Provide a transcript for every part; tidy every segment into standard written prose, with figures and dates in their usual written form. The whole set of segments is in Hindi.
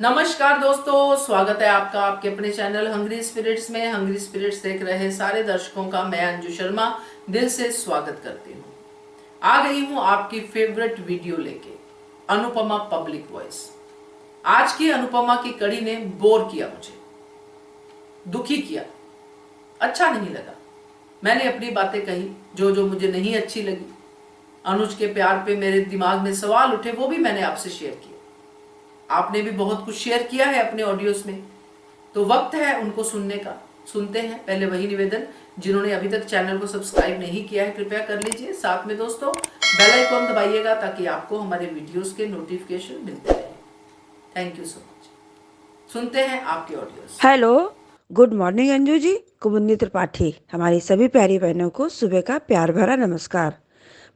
नमस्कार दोस्तों, स्वागत है आपका आपके अपने चैनल हंग्री स्पिरिट्स में। हंग्री स्पिरिट्स देख रहे सारे दर्शकों का मैं अंजू शर्मा दिल से स्वागत करती हूँ। आ गई हूँ आपकी फेवरेट वीडियो लेके, अनुपमा पब्लिक वॉइस। आज की अनुपमा की कड़ी ने बोर किया, मुझे दुखी किया, अच्छा नहीं लगा। मैंने अपनी बातें कही जो जो मुझे नहीं अच्छी लगी। अनुज के प्यार पे मेरे दिमाग में सवाल उठे, वो भी मैंने आपसे शेयर किए। आपने भी बहुत कुछ शेयर किया है अपने ऑडियोज में, तो वक्त है उनको सुनने का। सुनते हैं। पहले वही निवेदन, जिन्होंने अभी तक चैनल को सब्सक्राइब नहीं किया है कृपया कर लीजिए। साथ में दोस्तों बेल आइकॉन दबाइएगा ताकि आपको हमारे वीडियोस के नोटिफिकेशन मिलते रहे। Thank you so much. सुनते हैं आपके audios. Hello, good morning Anju ji. Kumudini Tripathi, हमारी सभी प्यारी बहनों को सुबह का प्यार भरा नमस्कार।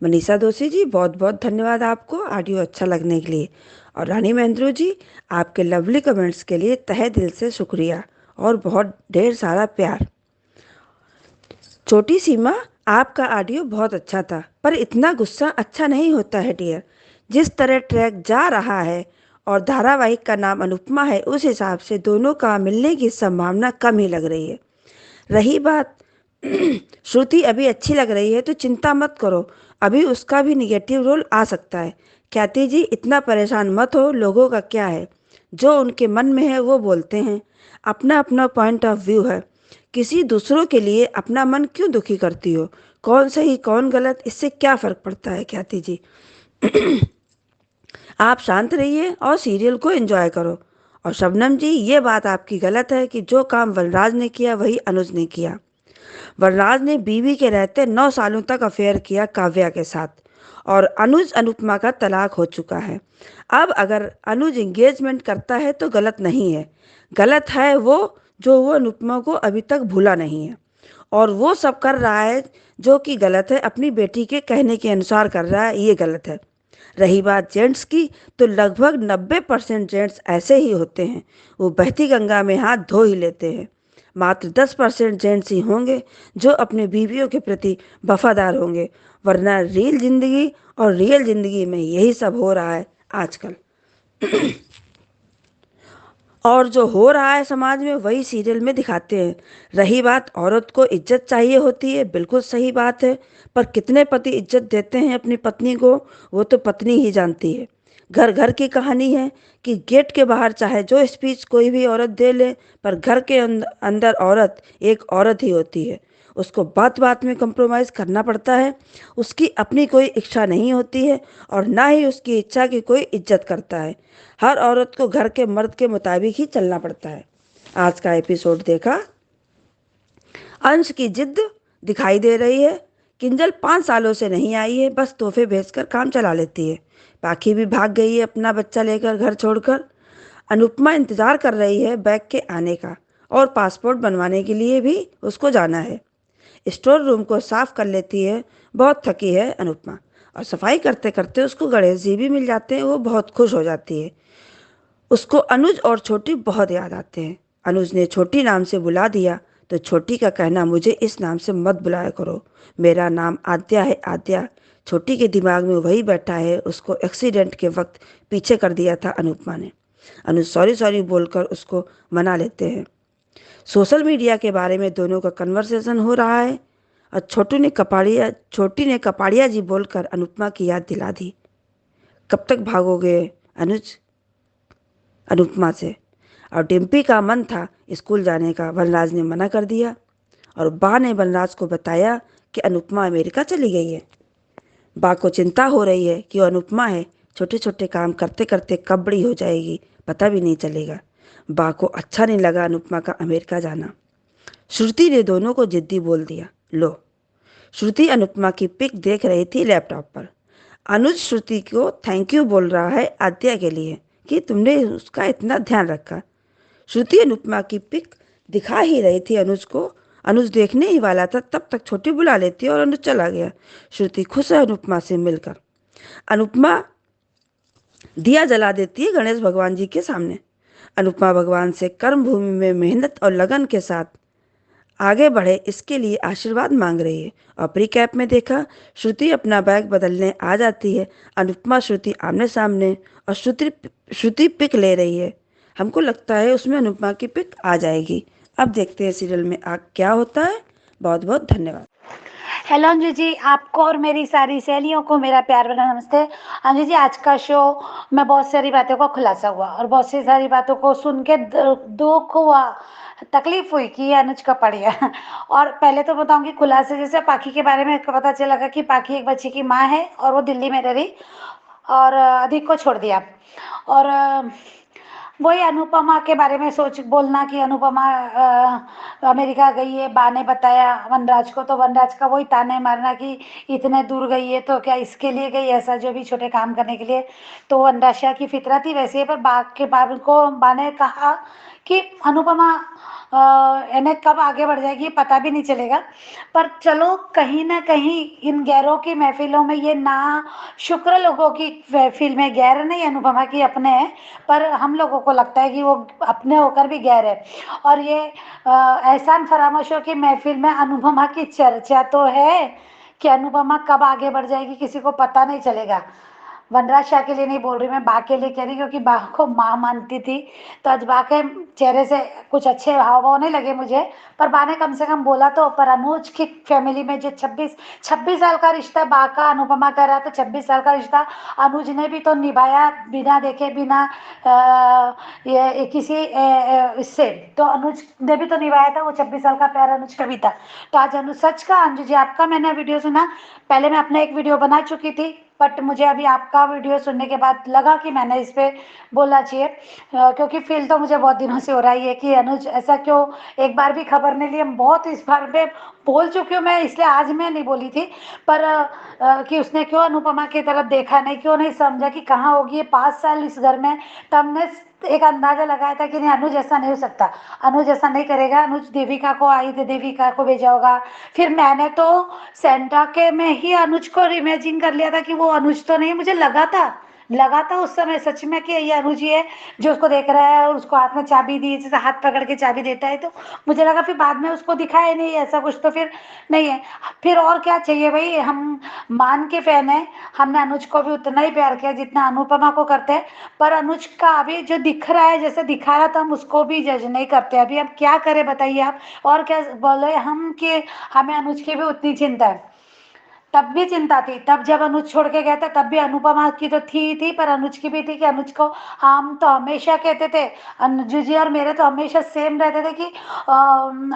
मनीषा दोषी जी, बहुत बहुत धन्यवाद आपको ऑडियो अच्छा लगने के लिए। और रानी महेंद्रो जी, आपके लवली कमेंट्स के लिए तहे दिल से शुक्रिया और बहुत ढेर सारा प्यार। छोटी सीमा, आपका ऑडियो बहुत अच्छा था, पर इतना गुस्सा अच्छा नहीं होता है डियर। जिस तरह ट्रैक जा रहा है और धारावाहिक का नाम अनुपमा है, उस हिसाब से दोनों का मिलने की संभावना कम ही लग रही है। रही बात श्रुति अभी अच्छी लग रही है तो चिंता मत करो, अभी उसका भी निगेटिव रोल आ सकता है। ख्याति जी, इतना परेशान मत हो, लोगों का क्या है, जो उनके मन में है वो बोलते हैं। अपना अपना पॉइंट ऑफ व्यू है। किसी दूसरों के लिए अपना मन क्यों दुखी करती हो? कौन सही कौन गलत, इससे क्या फर्क पड़ता है ख्याति जी। आप शांत रहिए और सीरियल को एंजॉय करो। और शबनम जी, ये बात आपकी गलत है कि जो काम वनराज ने किया वही अनुज ने किया। वरराज ने बीवी के रहते 9 सालों तक अफेयर किया काव्या के साथ, और अनुज अनुपमा का तलाक हो चुका है। अब अगर अनुज एंगेजमेंट करता है तो गलत नहीं है, गलत है वो जो वो अनुपमा को अभी तक भूला नहीं है और वो सब कर रहा है जो कि गलत है, अपनी बेटी के कहने के अनुसार कर रहा है, ये गलत है। रही बात जेंट्स की, तो लगभग 90% जेंट्स ऐसे ही होते हैं, वो बहती गंगा में हाथ धो ही लेते हैं। मात्र 10% जेंट्स ही होंगे जो अपने बीवियों के प्रति वफादार होंगे, वरना रियल जिंदगी में यही सब हो रहा है आजकल। और जो हो रहा है समाज में वही सीरियल में दिखाते हैं। रही बात औरत को इज्जत चाहिए होती है, बिल्कुल सही बात है, पर कितने पति इज्जत देते हैं अपनी पत्नी को वो तो पत्नी ही जानती है। घर घर की कहानी है कि गेट के बाहर चाहे जो स्पीच कोई भी औरत दे ले, पर घर के अंदर औरत एक औरत ही होती है। उसको बात बात में कंप्रोमाइज़ करना पड़ता है। उसकी अपनी कोई इच्छा नहीं होती है और ना ही उसकी इच्छा की कोई इज्जत करता है। हर औरत को घर के मर्द के मुताबिक ही चलना पड़ता है। आज का एपिसोड देखा, अंश की जिद दिखाई दे रही है। किंजल 5 सालों से नहीं आई है, बस तोहफे भेजकर काम चला लेती है। पाखी भी भाग गई है अपना बच्चा लेकर घर छोड़कर। अनुपमा इंतजार कर रही है बैग के आने का, और पासपोर्ट बनवाने के लिए भी उसको जाना है। स्टोर रूम को साफ कर लेती है। बहुत थकी है अनुपमा, और सफाई करते करते उसको गणेश जी भी मिल जाते हैं, वो बहुत खुश हो जाती है। उसको अनुज और छोटी बहुत याद आते हैं। अनुज ने छोटी नाम से बुला दिया तो छोटी का कहना, मुझे इस नाम से मत बुलाया करो, मेरा नाम आद्या है, आद्या। छोटी के दिमाग में वही बैठा है, उसको एक्सीडेंट के वक्त पीछे कर दिया था अनुपमा ने। अनुज सॉरी सॉरी बोलकर उसको मना लेते हैं। सोशल मीडिया के बारे में दोनों का कन्वर्सेशन हो रहा है, और छोटी ने कपाड़िया जी बोलकर अनुपमा की याद दिला दी। कब तक भागोगे अनुज अनुपमा से? और डिम्पी का मन था स्कूल जाने का, वनराज ने मना कर दिया, और बा ने वनराज को बताया कि अनुपमा अमेरिका चली गई है। बा को चिंता हो रही है कि वो अनुपमा है, छोटे छोटे काम करते करते कब बड़ी हो जाएगी पता भी नहीं चलेगा। बा को अच्छा नहीं लगा अनुपमा का अमेरिका जाना। श्रुति ने दोनों को जिद्दी बोल दिया। लो, श्रुति अनुपमा की पिक देख रही थी लैपटॉप पर। अनुज श्रुति को थैंक यू बोल रहा है आद्या के लिए कि तुमने उसका इतना ध्यान रखा। श्रुति अनुपमा की पिक दिखा ही रही थी अनुज को। अनुज देखने ही वाला था, तब तक छोटी बुला लेती और अनुज चला गया। श्रुति खुश है अनुपमा से मिलकर। अनुपमा दिया जला देती है गणेश भगवान जी के सामने। अनुपमा भगवान से कर्म भूमि में मेहनत और लगन के साथ आगे बढ़े इसके लिए आशीर्वाद मांग रही है। और प्री कैप में देखा, श्रुति अपना बैग बदलने आ जाती है। अनुपमा श्रुति आमने सामने, और श्रुति पिक ले रही है। हमको लगता है उसमें अनुपमा की पिक आ जाएगी। अब देखते हैं सीरियल में क्या होता है। बहुत बहुत धन्यवाद। हेलो अंजू जी, आपको और मेरी सारी सहेलियों को मेरा प्यार भरा नमस्ते। अंजू जी, आज का शो में बहुत सारी बातों का खुलासा हुआ और बहुत सी सारी बातों को सुन के दुख हुआ, तकलीफ हुई कि ये अनुज का पड़ गया। और पहले तो बताऊंगी खुलासे, जैसे पाखी के बारे में पता चला कि पाखी एक बच्चे की माँ है और वो दिल्ली में रह रही और अधिक को छोड़ दिया। और वही अनुपमा के बारे में सोच बोलना कि अनुपमा अमेरिका गई है, बा ने बताया वनराज को, तो वनराज का वही ताने मारना कि इतने दूर गई है तो क्या इसके लिए गई, ऐसा जो भी छोटे काम करने के लिए। तो वनराज शाह की फितरत ही वैसी है। पर बा के बाप को बा ने कहा कि अनुपमा इन्हें कब आगे बढ़ जाएगी पता भी नहीं चलेगा। पर चलो, कहीं ना कहीं इन गैरों की महफिलों में, ये ना शुक्र लोगों की महफिल में गैर नहीं, अनुपमा की अपने हैं, पर हम लोगों को लगता है कि वो अपने होकर भी गैर है। और ये एहसान फरामोशों की महफिल में अनुपमा की चर्चा तो है कि अनुपमा कब आगे बढ़ जाएगी किसी को पता नहीं चलेगा। वनराज शाह के लिए नहीं बोल रही मैं, बा के लिए कह रही, क्योंकि बा को माँ मानती थी। तो आज बा के चेहरे से कुछ अच्छे हाव भाव नहीं लगे मुझे, पर बा ने कम से कम बोला तो। पर अनुज की फैमिली में जो 26 साल का रिश्ता बा का अनुपमा का रहा, तो 26 साल का रिश्ता अनुज ने भी तो निभाया, बिना देखे, बिना ये किसी इससे। तो अनुज ने भी तो निभाया था, वो 26 साल का प्यार अनुज का भी था। तो आज अनुज, सच का अंजू जी, आपका मैंने वीडियो सुना, पहले मैं अपना एक वीडियो बना चुकी थी, बट मुझे अभी आपका वीडियो सुनने के बाद लगा कि मैंने इस पे बोलना चाहिए, क्योंकि फील तो मुझे बहुत दिनों से हो रहा है कि अनुज ऐसा क्यों एक बार भी खबर नहीं ली। हम बहुत इस बार पे बोल चुकी हूँ मैं, इसलिए आज मैं नहीं बोली थी। पर कि उसने क्यों अनुपमा की तरफ देखा नहीं, क्यों नहीं समझा कि कहाँ होगी ये 5 साल इस घर में। तब हमने एक अंदाजा लगाया था कि नहीं, अनुज ऐसा नहीं हो सकता, अनुज ऐसा नहीं करेगा, अनुज देविका को आई थी, देविका को भेजा होगा। फिर मैंने तो सेंटा के में ही अनुज को इमेजिन कर लिया था कि वो अनुज तो नहीं, मुझे लगा था उस समय सच में कि ये अनुज ही है जो उसको देख रहा है, और उसको हाथ में चाबी दी, जैसे हाथ पकड़ के चाबी देता है। तो मुझे लगा, फिर बाद में उसको दिखाया नहीं ऐसा कुछ, तो फिर नहीं है। फिर और क्या चाहिए भाई, हम मान के फैन है, हमने अनुज को भी उतना ही प्यार किया जितना अनुपमा को करते हैं। पर अनुज का अभी जो दिख रहा है, जैसे दिखा रहा था, हम उसको भी जज नहीं करते। अभी हम क्या करें बताइए आप, और क्या बोले हम कि हमें अनुज की भी उतनी चिंता है। तब भी चिंता थी, तब जब अनुज छोड़ के गया था तब भी अनुपमा की तो थी, पर अनुज की भी थी कि अनुज को, हम तो हमेशा कहते थे, अनुज जी और मेरे तो हमेशा सेम रहते थे कि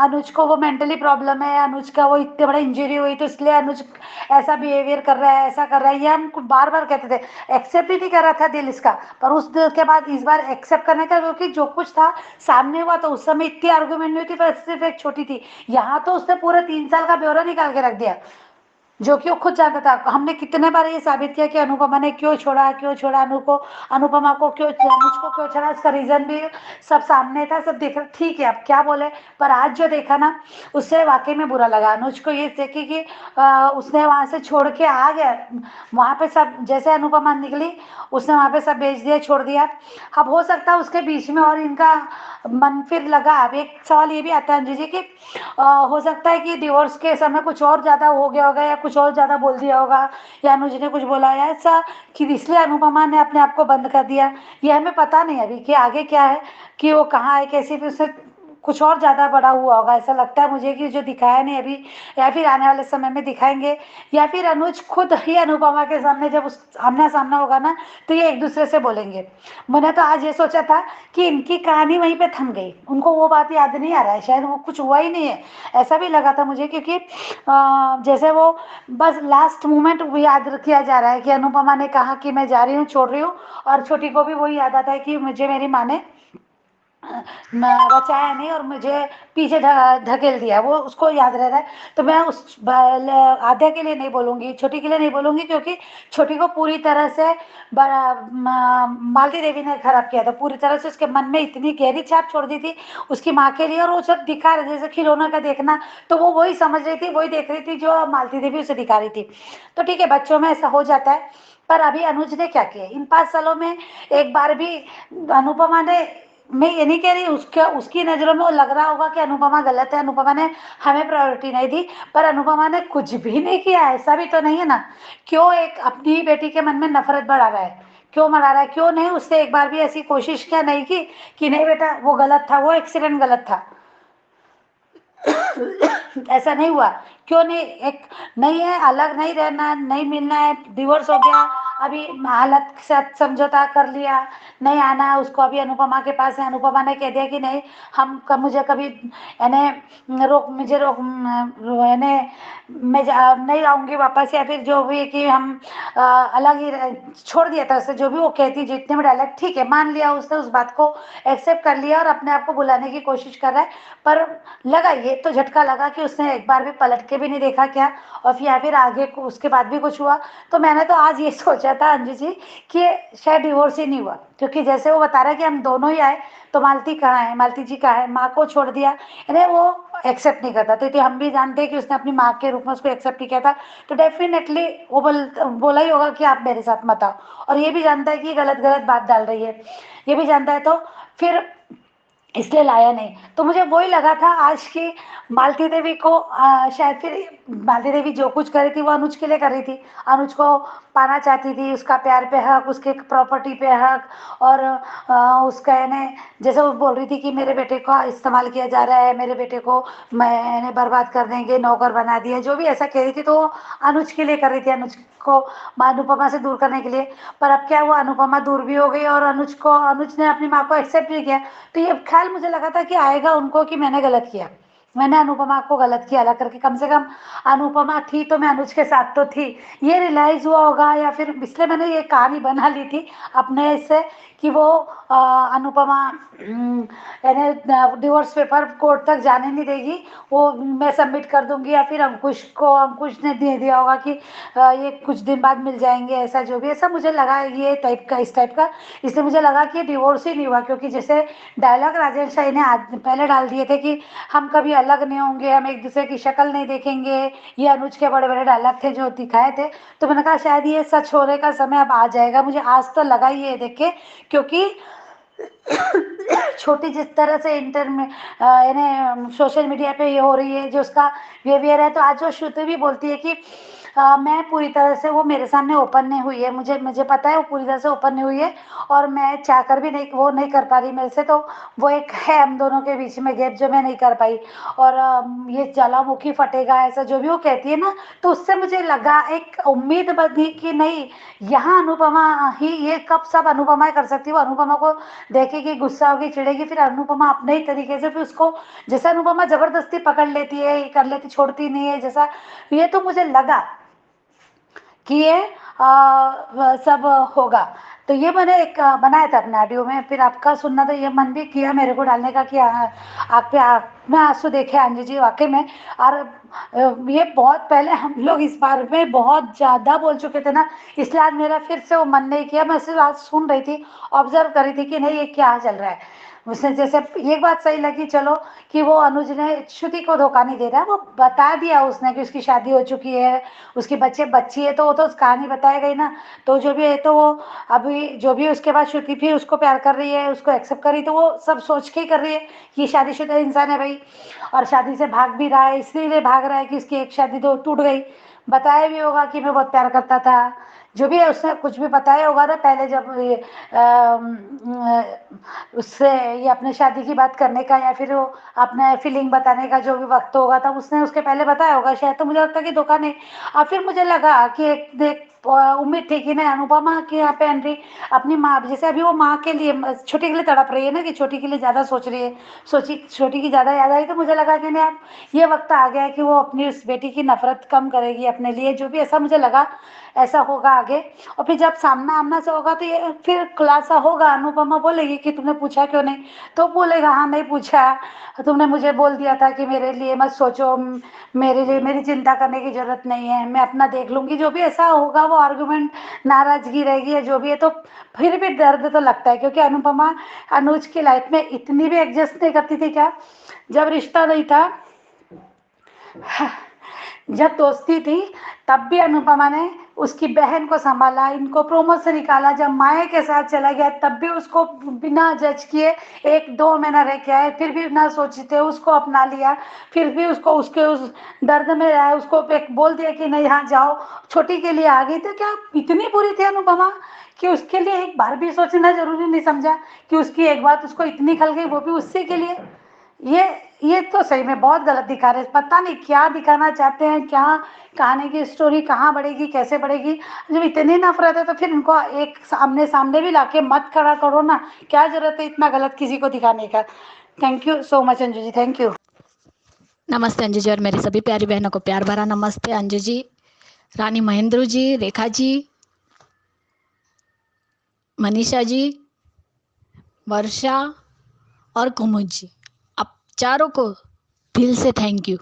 अनुज को वो मेंटली प्रॉब्लम है, अनुज का वो इतने बड़ा इंजरी हुई तो इसलिए अनुज ऐसा बिहेवियर कर रहा है, ऐसा कर रहा है, ये हम बार बार कहते थे। एक्सेप्ट ही नहीं कर रहा था दिल इसका, पर उस दिल के बाद इस बार एक्सेप्ट करने का, क्योंकि जो कुछ था सामने हुआ। तो उस समय इतनी आर्गूमेंट नहीं थी, पर सिर्फ एक छोटी थी। यहाँ तो उसने पूरे 3 साल का ब्यौरा निकाल के रख दिया, जो कि वो खुद जानता था। हमने कितने बार ये साबित किया कि अनुपमा ने क्यों छोड़ा, अनुपमा को क्यों, अनुज को क्यों छोड़ा, उसका रीजन भी सब सामने था, सब देख रहे। ठीक है, अब क्या बोले, पर आज जो देखा ना, उससे वाकई में बुरा लगा। अनुज को ये देखी कि उसने वहां से छोड़ के आ गया, वहां पे सब, जैसे अनुपमा निकली उसने वहां पे सब बेच दिया, छोड़ दिया। अब हो सकता है उसके बीच में और इनका मन फिर लगा। अब एक सवाल ये भी आता है अंजू जी कि हो सकता है कि डिवोर्स के समय कुछ और ज्यादा हो गया होगा, या कुछ और ज्यादा बोल दिया होगा, या अनुज ने कुछ बोला, या ऐसा कि इसलिए अनुपमा ने अपने आप को बंद कर दिया। ये हमें पता नहीं अभी कि आगे क्या है, कि वो कहाँ है, कैसी, फिर उससे कुछ और ज्यादा बड़ा हुआ होगा, ऐसा लगता है मुझे कि जो दिखाया नहीं अभी, या फिर आने वाले समय में दिखाएंगे, या फिर अनुज खुद ही अनुपमा के सामने जब उस आमना सामना होगा ना, तो ये एक दूसरे से बोलेंगे। मैंने तो आज ये सोचा था कि इनकी कहानी वहीं पे थम गई, उनको वो बात याद नहीं आ रहा है, शायद वो कुछ हुआ ही नहीं है, ऐसा भी लगा था मुझे। क्योंकि जैसे वो बस लास्ट मोमेंट याद किया जा रहा है कि अनुपमा ने कहा कि मैं जा रही हूँ, छोड़ रही हूँ, और छोटी को भी वही याद आता है कि मुझे मेरी माँ ने बचाया नहीं और मुझे पीछे धकेल दिया, वो उसको याद रह रहा है। तो मैं उस आद्या के लिए नहीं बोलूँगी, छोटी के लिए नहीं बोलूँगी, क्योंकि छोटी को पूरी तरह से मालती देवी ने खराब किया था, पूरी तरह से उसके मन में इतनी गहरी छाप छोड़ दी थी उसकी माँ के लिए। और वो सब दिखा रहे, जैसे खिलौना का देखना, तो वो वही समझ रही थी, वही देख रही थी जो मालती देवी उसे दिखा रही थी। तो ठीक है, बच्चों में ऐसा हो जाता है। पर अभी अनुज ने क्या किया इन 5 सालों में, एक बार भी अनुपमा ने, मैं ये नहीं कह रही उसकी नज़रों में वो लग रहा होगा कि अनुपमा गलत है, अनुपमा ने हमें प्रायोरिटी नहीं दी, पर अनुपमा ने कुछ भी नहीं किया, ऐसा भी तो नहीं है ना। क्यों एक अपनी बेटी के मन में नफरत बढ़ा रहा है, क्यों मना रहा है, क्यों नहीं उससे एक बार भी ऐसी कोशिश क्या नहीं की कि नहीं बेटा वो गलत था, वो एक्सीडेंट गलत था, ऐसा नहीं हुआ। क्यों नहीं, एक नहीं है, अलग नहीं रहना, नहीं मिलना है, डिवोर्स हो गया, अभी हालत के साथ समझौता कर लिया, नहीं आना है उसको, अभी अनुपमा के पास है, अनुपमा ने कह दिया कि नहीं मुझे कभी यानी रोक मुझे रोक यानी मैं नहीं आऊँगी वापस, या फिर जो भी कि हम अलग ही छोड़ दिया था उससे, जो भी वो कहती जितने में डायलॉग, ठीक है मान लिया उसने, उस बात को एक्सेप्ट कर लिया और अपने आप को बुलाने की कोशिश कर रहा है। पर लगा ये तो झटका लगा कि उसने एक बार भी पलट के भी नहीं देखा क्या, और फिर या फिर आगे उसके बाद भी कुछ हुआ। तो मैंने तो आज ये सोचा था अंजू जी कि शायद डिवोर्स ही नहीं हुआ, क्योंकि जैसे वो बता रहा है कि हम दोनों ही आए, तो मालती कहाँ है, मालती जी कहाँ है, माँ को छोड़ दिया, यानी वो एक्सेप्ट नहीं करता, तो हम भी जानते हैं कि उसने अपनी माँ के रूप में उसको एक्सेप्ट नहीं किया था, तो डेफिनेटली वो बोला ही होगा कि आप मेरे साथ मत आओ, और ये भी जानता है कि गलत गलत बात डाल रही है, ये भी जानता है, तो फिर इसलिए लाया नहीं। तो मुझे वही लगा था आज की मालती देवी को शायद फिर मालती देवी जो कुछ कर रही थी वो अनुज के लिए कर रही थी, अनुज को पाना चाहती थी, उसका प्यार पे हक, उसके प्रॉपर्टी पे हक, और उसका यानी जैसे वो बोल रही थी कि मेरे बेटे का इस्तेमाल किया जा रहा है, मेरे बेटे को मैंने बर्बाद कर देंगे, नौकर बना दिया, जो भी ऐसा कह रही थी, तो वो अनुज के लिए कर रही थी, अनुज को अनुपमा से दूर करने के लिए। पर अब क्या हुआ, अनुपमा दूर भी हो गई और अनुज ने अपनी माँ को एक्सेप्ट भी किया। तो ये ख्याल मुझे लगा था कि आएगा उनको कि मैंने गलत किया, मैंने अनुपमा को गलत किया अलग करके, कम से कम अनुपमा थी तो मैं अनुज के साथ तो थी, ये रियलाइज हुआ होगा, या फिर इसलिए मैंने ये कहानी बना ली थी अपने इससे कि वो अनुपमा यानी डिवोर्स पेपर कोर्ट तक जाने नहीं देगी, वो मैं सबमिट कर दूंगी, या फिर अंकुश ने दे दिया होगा कि ये कुछ दिन बाद मिल जाएंगे, ऐसा जो भी, ऐसा मुझे लगा ये टाइप का, इस टाइप का, इसलिए मुझे लगा कि डिवोर्स ही नहीं हुआ, क्योंकि जैसे डायलॉग राजेश शाही ने आज पहले डाल दिए थे कि हम कभी अलग नहीं होंगे, हम एक दूसरे की शक्ल नहीं देखेंगे, ये अनुज के बड़े बड़े डायलॉग थे जो दिखाए थे, तो मैंने कहा शायद ये सच होने का समय अब आ जाएगा, मुझे आज तो लगा ही है देख के, क्योंकि छोटी जिस तरह से इंटर में यानी सोशल मीडिया पे ये हो रही है जो उसका बिहेवियर है, तो आज वो श्रुति भी बोलती है कि मैं पूरी तरह से, वो मेरे सामने ओपन नहीं हुई है, मुझे मुझे पता है वो पूरी तरह से ओपन नहीं हुई है, और मैं चाहकर भी नहीं, वो नहीं कर पा रही मेरे से, तो वो एक है हम दोनों के बीच में गैप जो मैं नहीं कर पाई, और ये ज्वालामुखी फटेगा ऐसा जो भी वो कहती है ना, तो उससे मुझे लगा एक उम्मीद बनी कि नहीं, यहाँ अनुपमा ही, ये कब सब अनुपमा कर सकती है, वो अनुपमा को देखेगी, गुस्सा होगी, चिड़ेगी, फिर अनुपमा अपने ही तरीके से फिर उसको, जैसे अनुपमा जबरदस्ती पकड़ लेती है, कर लेती, छोड़ती नहीं है, जैसा ये तो मुझे लगा कि ये सब होगा। तो ये मैंने एक बनाया था अपने ऑडियो में, फिर आपका सुनना, तो ये मन भी किया मेरे को डालने का कि आग पे आग में आंसू देखे अंजू जी वाकई में। और ये बहुत पहले हम लोग इस बारे में बहुत ज़्यादा बोल चुके थे ना, इसलिए आज मेरा फिर से वो मन नहीं किया, मैं सिर्फ आज सुन रही थी, ऑब्जर्व कर रही थी कि नहीं ये क्या चल रहा है। उसने जैसे एक बात सही लगी, चलो कि वो अनुज ने श्रुति को धोखा नहीं दे रहा, वो बता दिया उसने कि उसकी शादी हो चुकी है, उसके बच्ची है, तो वो तो उस कहानी बताएगा ही ना, तो जो भी है, तो वो अभी जो भी उसके बाद श्रुति फिर उसको प्यार कर रही है, उसको एक्सेप्ट कर रही, तो वो सब सोच के ही कर रही है कि शादीशुदा इंसान है भाई, और शादी से भाग भी रहा है, इसलिए भाग रहा है कि उसकी एक शादी तो टूट गई, बताया भी होगा कि मैं बहुत प्यार करता था, जो भी है उसने कुछ भी बताया होगा ना पहले, जब ये उससे ये अपने शादी की बात करने का, या फिर वो अपने फीलिंग बताने का जो भी वक्त होगा, तब उसने उसके पहले बताया होगा शायद, तो मुझे लगता है कि धोखा नहीं। और फिर मुझे लगा कि एक देख उम्मीद थी कि नहीं, अनुपमा के यहाँ पे एंट्री अपनी माँ, जैसे अभी वो माँ के लिए, छोटी के लिए तड़प रही है ना, कि छोटी के लिए ज़्यादा सोच रही है, सोची छोटी की ज़्यादा याद आई, तो मुझे लगा कि नहीं, अब ये वक्त आ गया है कि वो अपनी उस बेटी की नफरत कम करेगी अपने लिए, जो भी, ऐसा मुझे लगा ऐसा होगा आगे। और फिर जब सामना आमना से होगा तो ये फिर खुलासा होगा, अनुपमा बोलेगी कि तुमने पूछा क्यों नहीं, तो बोलेगा हाँ नहीं पूछा, तुमने मुझे बोल दिया था कि मेरे लिए मत सोचो, मेरे लिए मेरी चिंता करने की जरूरत नहीं है, मैं अपना देख लूंगी, जो भी ऐसा होगा वो आर्गुमेंट, नाराजगी रहेगी या जो भी है, तो फिर भी दर्द तो लगता है, क्योंकि अनुपमा अनुज की लाइफ में इतनी भी एडजस्ट नहीं करती थी क्या, जब रिश्ता नहीं था, जब दोस्ती थी, तब भी अनुपमा ने उसकी बहन को संभाला, इनको प्रोमो से निकाला, जब माए के साथ चला गया तब भी उसको बिना जज किए 1-2 महीना रह के आए, फिर भी ना सोचते उसको अपना लिया, फिर भी उसको उसके उस दर्द में रहा, उसको एक बोल दिया कि नहीं यहाँ जाओ, छोटी के लिए आ गई, तो क्या इतनी बुरी थी अनुपमा कि उसके लिए एक बार भी सोचना जरूरी नहीं समझा कि उसकी एक बात उसको इतनी खल गई, वो भी उसी के लिए। ये तो सही में बहुत गलत दिखा रहे हैं। पता नहीं क्या दिखाना चाहते हैं, क्या कहानी की स्टोरी कहाँ बढ़ेगी, कैसे बढ़ेगी। जब इतनी नफरत है तो फिर इनको एक सामने सामने भी लाके मत खड़ा करो ना, क्या जरूरत है इतना गलत किसी को दिखाने का। Thank you so much Anju ji, thank you. नमस्ते अंजू जी और मेरी सभी प्यारी बहनों को प्यार भरा नमस्ते। अंजू जी, रानी महेंद्र जी, रेखा जी, मनीषा जी, वर्षा और कुमुद जी, आप चारों को दिल से थैंक यू।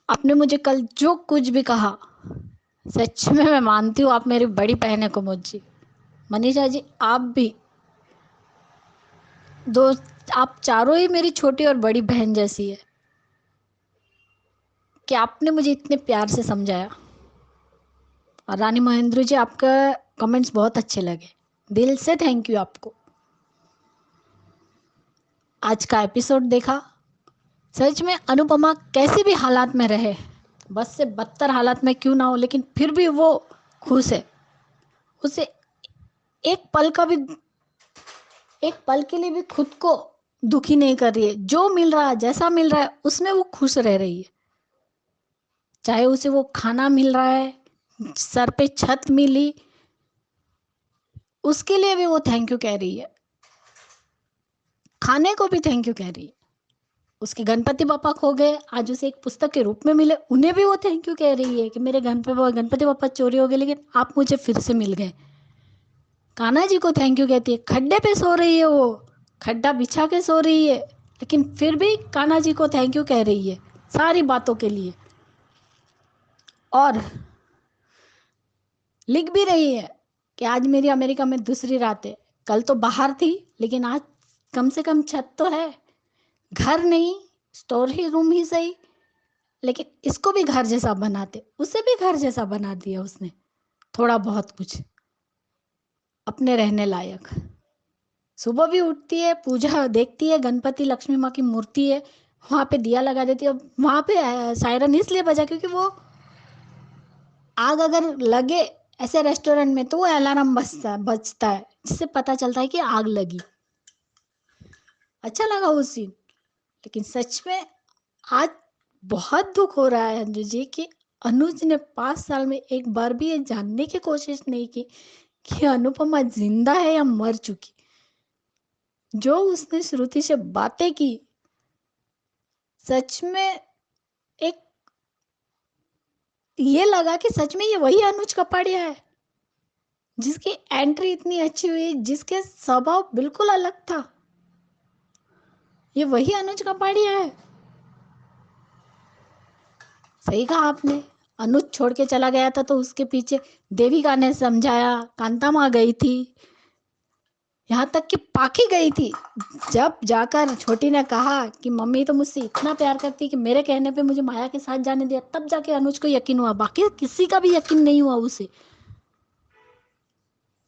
आपने मुझे कल जो कुछ भी कहा, सच में मैं मानती हूँ आप मेरी बड़ी बहन है कुमुद जी। मनीषा जी, आप भी दो, आप चारों ही मेरी छोटी और बड़ी बहन जैसी है कि आपने मुझे इतने प्यार से समझाया। और रानी महेंद्र जी, आपका कमेंट्स बहुत अच्छे लगे, दिल से थैंक यू आपको। आज का एपिसोड देखा, सच में अनुपमा कैसे भी हालात में रहे, बस से बदतर हालात में क्यों ना हो, लेकिन फिर भी वो खुश है। उसे एक पल का भी, एक पल के लिए भी खुद को दुखी नहीं कर रही है। जो मिल रहा है, जैसा मिल रहा है, उसमें वो खुश रह रही है। चाहे उसे वो खाना मिल रहा है, सर पे छत मिली, उसके लिए भी वो थैंक यू कह रही है। खाने को भी थैंक यू कह रही है। उसके गणपति बापा खो गए, आज उसे एक पुस्तक के रूप में मिले, उन्हें भी वो थैंक यू कह रही है कि मेरे गणपति बापा चोरी हो गए लेकिन आप मुझे फिर से मिल गए। कान्हा जी को थैंक यू कहती है। खड्डे पे सो रही है, वो खड्डा बिछा के सो रही है, लेकिन फिर भी कान्हा जी को थैंक यू कह रही है सारी बातों के लिए। और लिख भी रही है कि आज मेरी अमेरिका में दूसरी रात है। कल तो बाहर थी, लेकिन आज कम से कम छत तो है। घर नहीं, स्टोर ही रूम ही सही, लेकिन इसको भी घर जैसा बनाते, उसे भी घर जैसा बना दिया उसने। थोड़ा बहुत कुछ अपने रहने लायक। सुबह भी उठती है, पूजा देखती है, गणपति लक्ष्मी माँ की मूर्ति है, वहां पे दिया लगा देती है। वहां पे सायरन इसलिए बजा क्योंकि वो आग अगर लगे ऐसे रेस्टोरेंट में तो वो अलार्म बजता है, जिससे पता चलता है कि आग लगी। अच्छा लगा उस सीन। लेकिन सच में आज बहुत दुख हो रहा है अंजू जी कि अनुज ने 5 साल में एक बार भी ये जानने की कोशिश नहीं की कि अनुपमा जिंदा है या मर चुकी। जो उसने श्रुति से बातें की, सच में एक ये लगा कि सच में ये वही अनुज कपाड़िया है जिसकी एंट्री इतनी अच्छी हुई, जिसके स्वभाव बिल्कुल अलग था। ये वही अनुज कपाड़िया है। सही कहा आपने। अनुज छोड़ के चला गया था तो उसके पीछे देविका ने समझाया, कांता माँ गई थी, यहाँ तक कि पाखी गई थी। जब जाकर छोटी ने कहा कि मम्मी तो मुझसे इतना प्यार करती कि मेरे कहने पे मुझे माया के साथ जाने दिया, तब जाके अनुज को यकीन हुआ, बाकी किसी का भी यकीन नहीं हुआ उसे।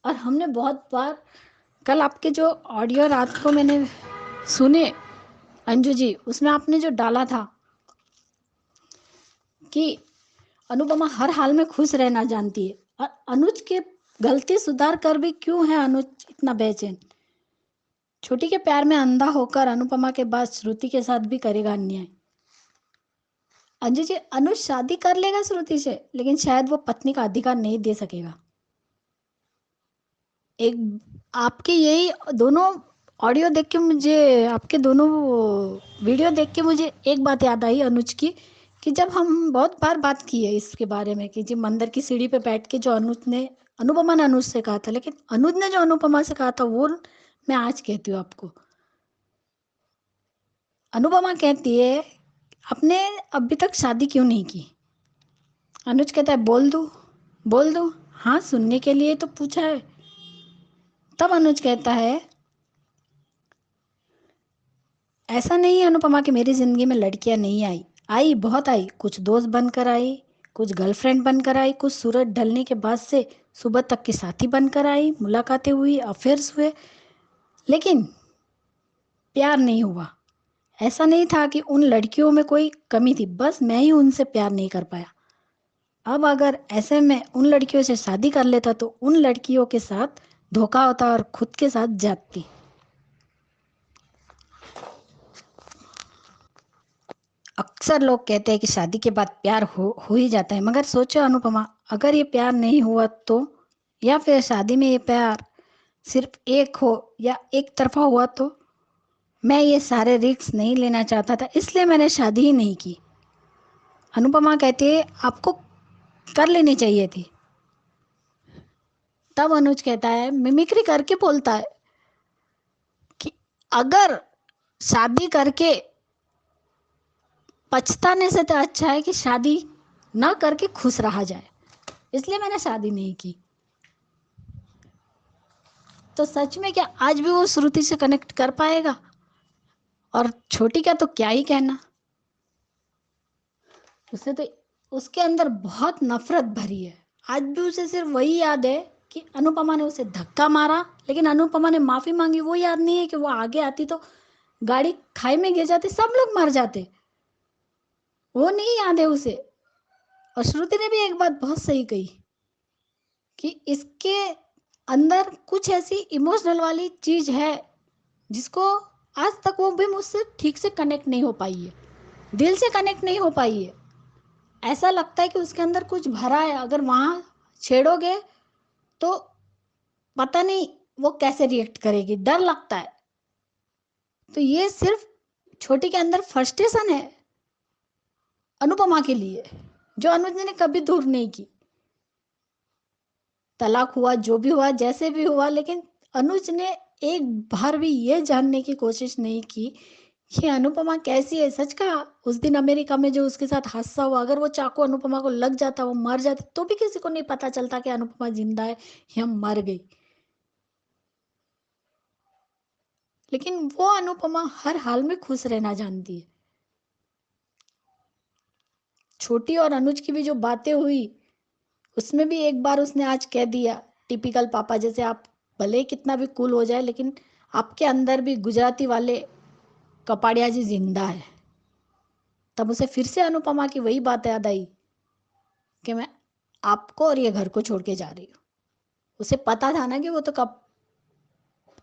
और हमने बहुत बार, कल आपके जो ऑडियो रात को मैंने सुने अंजू जी, उसमें आपने जो डाला था कि अनुपमा हर हाल में खुश रहना जानती है, और अनुज के गलती सुधार कर भी क्यों है अनुज इतना बेचैन। छोटी के प्यार में अंधा होकर अनुपमा के बाद श्रुति के साथ भी करेगा अन्याय। अंजू जी, अनुज शादी कर लेगा श्रुति से, लेकिन शायद वो पत्नी का अधिकार नहीं दे सकेगा। एक आपके यही दोनों ऑडियो देख के मुझे, आपके दोनों वीडियो देख के मुझे एक बात याद आई अनुज की, कि जब हम बहुत बार बात की है इसके बारे में कि जी मंदिर की सीढ़ी पे बैठ के जो अनुपमा ने अनुज से कहा था, लेकिन अनुज ने जो अनुपमा से कहा था वो मैं आज कहती हूँ आपको। अनुपमा कहती है आपने अभी तक शादी क्यों नहीं की। अनुज कहता है बोल दो। हाँ, सुनने के लिए तो पूछा है। तब अनुज कहता है ऐसा नहीं है अनुपमा कि मेरी जिंदगी में लड़कियां नहीं आई बहुत आई। कुछ दोस्त बनकर आई, कुछ गर्लफ्रेंड बनकर आई, कुछ सूरज ढलने के बाद से सुबह तक की साथी बनकर आई, मुलाकातें हुई, अफेयर्स हुए, लेकिन प्यार नहीं हुआ। ऐसा नहीं था कि उन लड़कियों में कोई कमी थी, बस मैं ही उनसे प्यार नहीं कर पाया। अब अगर ऐसे में उन लड़कियों से शादी कर लेता तो उन लड़कियों के साथ धोखा होता और खुद के साथ जाती। अक्सर लोग कहते हैं कि शादी के बाद प्यार हो ही जाता है, मगर सोचो अनुपमा, अगर ये प्यार नहीं हुआ तो, या फिर शादी में ये प्यार सिर्फ एक हो या एक तरफा हुआ तो। मैं ये सारे रिस्क नहीं लेना चाहता था, इसलिए मैंने शादी ही नहीं की। अनुपमा कहती है आपको कर लेनी चाहिए थी। तब अनुज कहता है, मिमिक्री करके बोलता है कि अगर शादी करके पछताने से तो अच्छा है कि शादी ना करके खुश रहा जाए, इसलिए मैंने शादी नहीं की। तो सच में क्या आज भी वो श्रुति से कनेक्ट कर पाएगा? और छोटी का तो क्या ही कहना, उसे तो उसके अंदर बहुत नफरत भरी है। आज भी उसे सिर्फ वही याद है कि अनुपमा ने उसे धक्का मारा, लेकिन अनुपमा ने माफी मांगी वो याद नहीं है कि वो आगे आती तो गाड़ी खाई में गिर जाती, सब लोग मर जाते। वो नहीं याद है उसे। और श्रुति ने भी एक बात बहुत सही कही कि इसके अंदर कुछ ऐसी इमोशनल वाली चीज है जिसको आज तक वो भी मुझसे ठीक से कनेक्ट नहीं हो पाई है, दिल से कनेक्ट नहीं हो पाई है। ऐसा लगता है कि उसके अंदर कुछ भरा है, अगर वहां छेड़ोगे तो पता नहीं वो कैसे रिएक्ट करेगी, डर लगता है। तो ये सिर्फ छोटी के अंदर फ्रस्ट्रेशन है अनुपमा के लिए, जो अनुज ने कभी दूर नहीं की। तलाक हुआ, जो भी हुआ, जैसे भी हुआ, लेकिन अनुज ने एक बार भी ये जानने की कोशिश नहीं की कि अनुपमा कैसी है। सच कहा, उस दिन अमेरिका में जो उसके साथ हादसा हुआ, अगर वो चाकू अनुपमा को लग जाता, वो मर जाती, तो भी किसी को नहीं पता चलता कि अनुपमा जिंदा है या मर गई। लेकिन वो अनुपमा हर हाल में खुश रहना जानती है। छोटी और अनुज की भी जो बातें हुई, उसमें भी एक बार उसने आज कह दिया, टिपिकल पापा जैसे, आप भले ही कितना भी कूल हो जाए लेकिन आपके अंदर भी गुजराती वाले कपाड़िया जी जिंदा है। तब उसे फिर से अनुपमा की वही बात याद आई कि मैं आपको और ये घर को छोड़ के जा रही हूँ। उसे पता था ना कि वो तो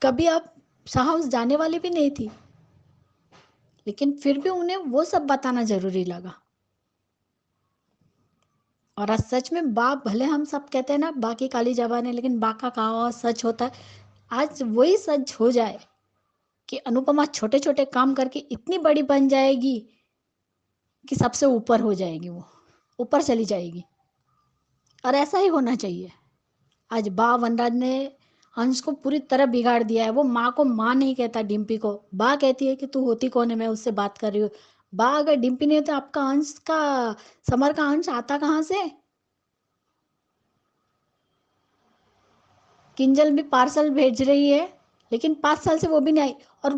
कभी आप हाउस जाने वाली भी नहीं थी, लेकिन फिर भी उन्हें वो सब बताना जरूरी लगा। और आज सच में बाप, भले हम सब कहते हैं ना बा की काली जबान है, लेकिन बा का कहा सच होता है। आज वही सच हो जाए कि अनुपमा छोटे छोटे काम करके इतनी बड़ी बन जाएगी कि सबसे ऊपर हो जाएगी, वो ऊपर चली जाएगी। और ऐसा ही होना चाहिए। आज बा वनराज ने अंश को पूरी तरह बिगाड़ दिया है। वो माँ को माँ नहीं कहता, डिम्पी को बा कहती है कि तू होती कौन है, मैं उससे बात कर रही हूँ। बा अगर डिम्पी नहीं तो आपका अंश का, समर का अंश आता कहाँ से? किंजल भी पार्सल भेज रही है, लेकिन 5 साल से वो भी नहीं आई। और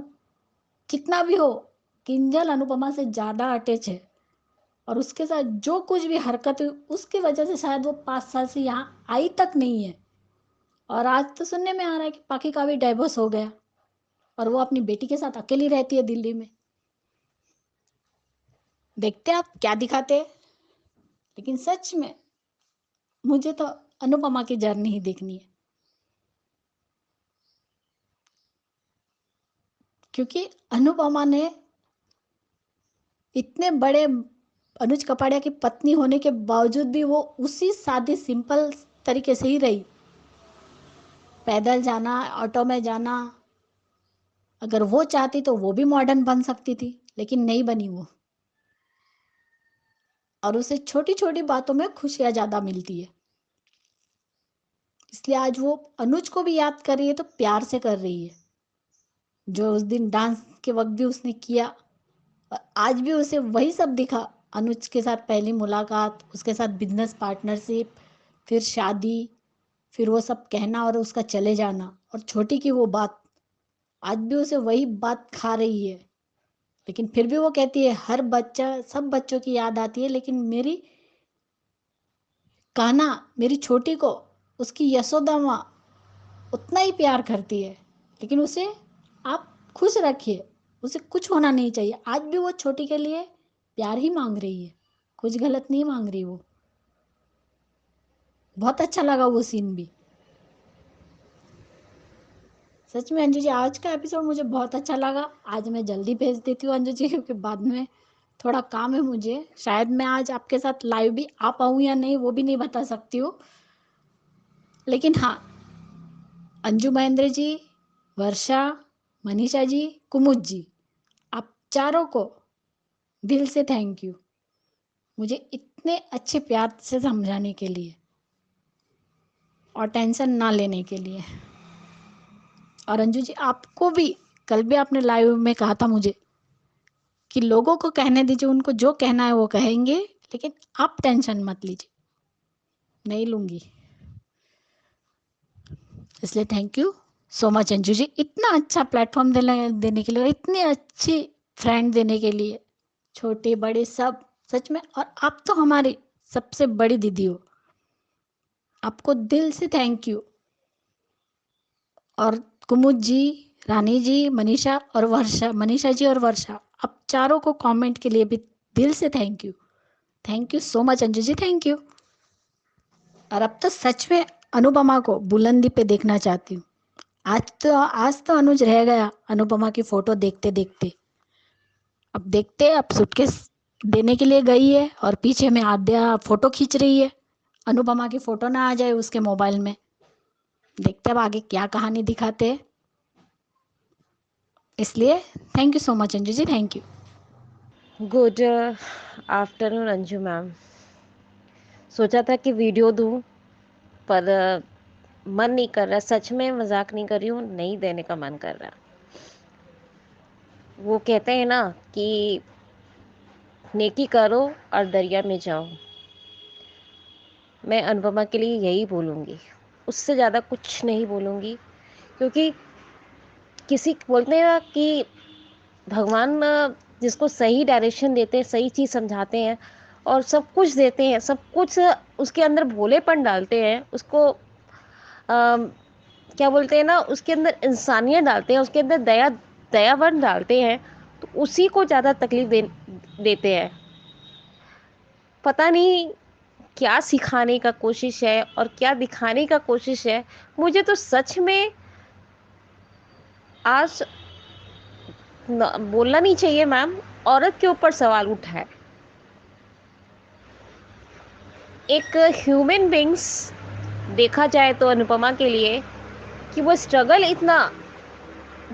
कितना भी हो, किंजल अनुपमा से ज्यादा अटैच है, और उसके साथ जो कुछ भी हरकत हुई उसकी वजह से शायद वो 5 साल से यहाँ आई तक नहीं है। और आज तो सुनने में आ रहा है कि पाखी का भी डाइवोर्स हो गया और वो अपनी बेटी के साथ अकेली रहती है दिल्ली में। देखते हैं आप क्या दिखाते हैं। लेकिन सच में मुझे तो अनुपमा की जर्नी ही देखनी है, क्योंकि अनुपमा ने इतने बड़े अनुज कपाड़िया की पत्नी होने के बावजूद भी वो उसी सादी सिंपल तरीके से ही रही। पैदल जाना, ऑटो में जाना, अगर वो चाहती तो वो भी मॉडर्न बन सकती थी, लेकिन नहीं बनी वो। और उसे छोटी छोटी बातों में खुशियां ज्यादा मिलती है, इसलिए आज वो अनुज को भी याद कर रही है तो प्यार से कर रही है, जो उस दिन डांस के वक्त भी उसने किया। और आज भी उसे वही सब दिखा, अनुज के साथ पहली मुलाकात, उसके साथ बिजनेस पार्टनरशिप, फिर शादी, फिर वो सब कहना और उसका चले जाना, और छोटी की वो बात आज भी उसे वही बात खा रही है। लेकिन फिर भी वो कहती है हर बच्चा, सब बच्चों की याद आती है, लेकिन मेरी कान्हा, मेरी छोटी को उसकी यशोदा माँ उतना ही प्यार करती है। लेकिन उसे आप खुश रखिए, उसे कुछ होना नहीं चाहिए। आज भी वो छोटी के लिए प्यार ही मांग रही है, कुछ गलत नहीं मांग रही वो। बहुत अच्छा लगा वो सीन भी। सच में अंजू जी आज का एपिसोड मुझे बहुत अच्छा लगा। आज मैं जल्दी भेज देती हूँ अंजू जी, क्योंकि बाद में थोड़ा काम है मुझे। शायद मैं आज आपके साथ लाइव भी आ पाऊँ या नहीं वो भी नहीं बता सकती हूँ। लेकिन हाँ, अंजू महेंद्र जी, वर्षा, मनीषा जी, कुमुद जी, आप चारों को दिल से थैंक यू, मुझे इतने अच्छे प्यार से समझाने के लिए और टेंशन ना लेने के लिए। और अंजू जी आपको भी, कल भी आपने लाइव में कहा था मुझे कि लोगों को कहने दीजिए, उनको जो कहना है वो कहेंगे, लेकिन आप टेंशन मत लीजिए, नहीं लूंगी। इसलिए thank you so much Anju ji, इतना अच्छा प्लेटफॉर्म देने के लिए और इतनी अच्छी फ्रेंड देने के लिए, छोटे बड़े सब। सच में, और आप तो हमारी सबसे बड़ी दीदी हो, आपको दिल से थैंक यू। और कुमुद जी, रानी जी, मनीषा और वर्षा, मनीषा जी और वर्षा, आप चारों को कमेंट के लिए भी दिल से thank you. Thank you so much Anju ji, thank you. और अब तो सच में अनुपमा को बुलंदी पे देखना चाहती हूँ। आज तो अनुज रह गया अनुपमा की फोटो देखते देखते। अब देखते हैं, अब सूटकेस देने के लिए गई है और पीछे में आद्या फोटो खींच रही है, अनुपमा की फोटो ना आ जाए उसके मोबाइल में। देखते हैं अब आगे क्या कहानी दिखाते हैं। इसलिए thank you so much Anju ji, thank you. Good afternoon Anju ma'am. सोचा था कि वीडियो दूं, पर मन नहीं कर रहा। सच में मजाक नहीं कर रही हूँ, नहीं देने का मन कर रहा। वो कहते हैं ना कि नेकी करो और दरिया में जाओ। मैं अनुपमा के लिए यही बोलूँगी, उससे ज़्यादा कुछ नहीं बोलूँगी। क्योंकि किसी बोलते हैं ना कि भगवान जिसको सही डायरेक्शन देते हैं, सही चीज़ समझाते हैं और सब कुछ देते हैं, सब कुछ उसके अंदर भोलेपन डालते हैं, उसको क्या बोलते हैं ना, उसके अंदर इंसानियत डालते हैं, उसके अंदर दयावन डालते हैं, तो उसी को ज़्यादा तकलीफ देते हैं। पता नहीं क्या सिखाने का कोशिश है और क्या दिखाने का कोशिश है। मुझे तो सच में आज बोलना नहीं चाहिए मैम, औरत के ऊपर सवाल उठा है। एक ह्यूमन बींग्स देखा जाए तो अनुपमा के लिए कि वो स्ट्रगल इतना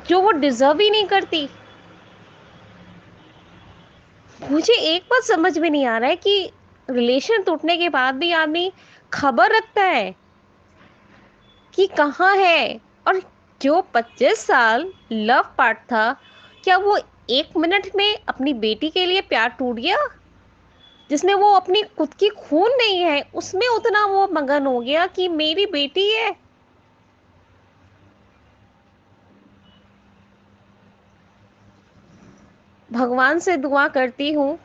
जो वो डिजर्व ही नहीं करती। मुझे एक बात समझ में नहीं आ रहा है कि रिलेशन टूटने के बाद भी आदमी खबर रखता है कि कहाँ है। और जो 25 साल लव पार्ट था, क्या वो 1 मिनट में अपनी बेटी के लिए प्यार टूट गया? जिसमें वो अपनी खुद की खून नहीं है उसमें उतना वो मगन हो गया कि मेरी बेटी है। भगवान से दुआ करती हूँ,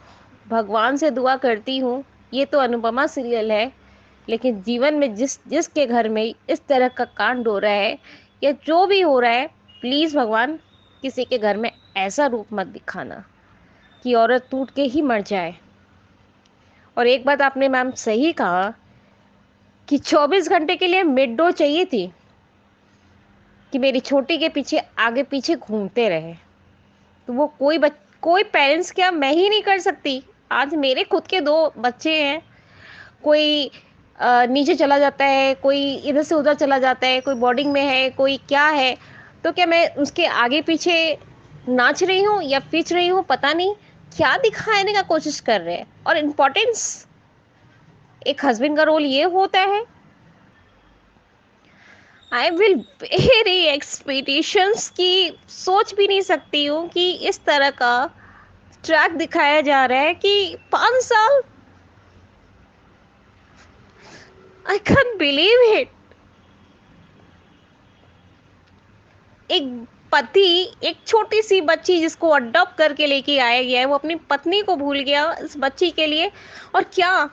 भगवान से दुआ करती हूँ, ये तो अनुपमा सीरियल है, लेकिन जीवन में जिसके घर में इस तरह का कांड हो रहा है या जो भी हो रहा है, प्लीज़ भगवान किसी के घर में ऐसा रूप मत दिखाना कि औरत टूट के ही मर जाए। और एक बात आपने मैम सही कहा कि 24 घंटे के लिए मिड-डे चाहिए थी कि मेरी छोटी के पीछे आगे पीछे घूमते रहे। तो वो कोई पेरेंट्स, क्या मैं ही नहीं कर सकती? आज मेरे खुद के 2 बच्चे हैं, कोई नीचे चला जाता है, कोई इधर से उधर चला जाता है, कोई बोर्डिंग में है, कोई क्या है, तो क्या मैं उसके आगे पीछे नाच रही हूँ या पीछ रही हूँ? पता नहीं क्या दिखाने का कोशिश कर रहे हैं। और इम्पोर्टेंस एक हस्बैंड का रोल ये होता है। आई विल वेरी एक्सपेक्टेशंस की सोच भी नहीं सकती हूँ कि इस तरह का ट्रैक दिखाया जा रहा है कि 5 साल। I can believe it. एक पति एक छोटी सी बच्ची जिसको अडॉप्ट करके लेके आया गया है, वो अपनी पत्नी को भूल गया इस बच्ची के लिए। और क्या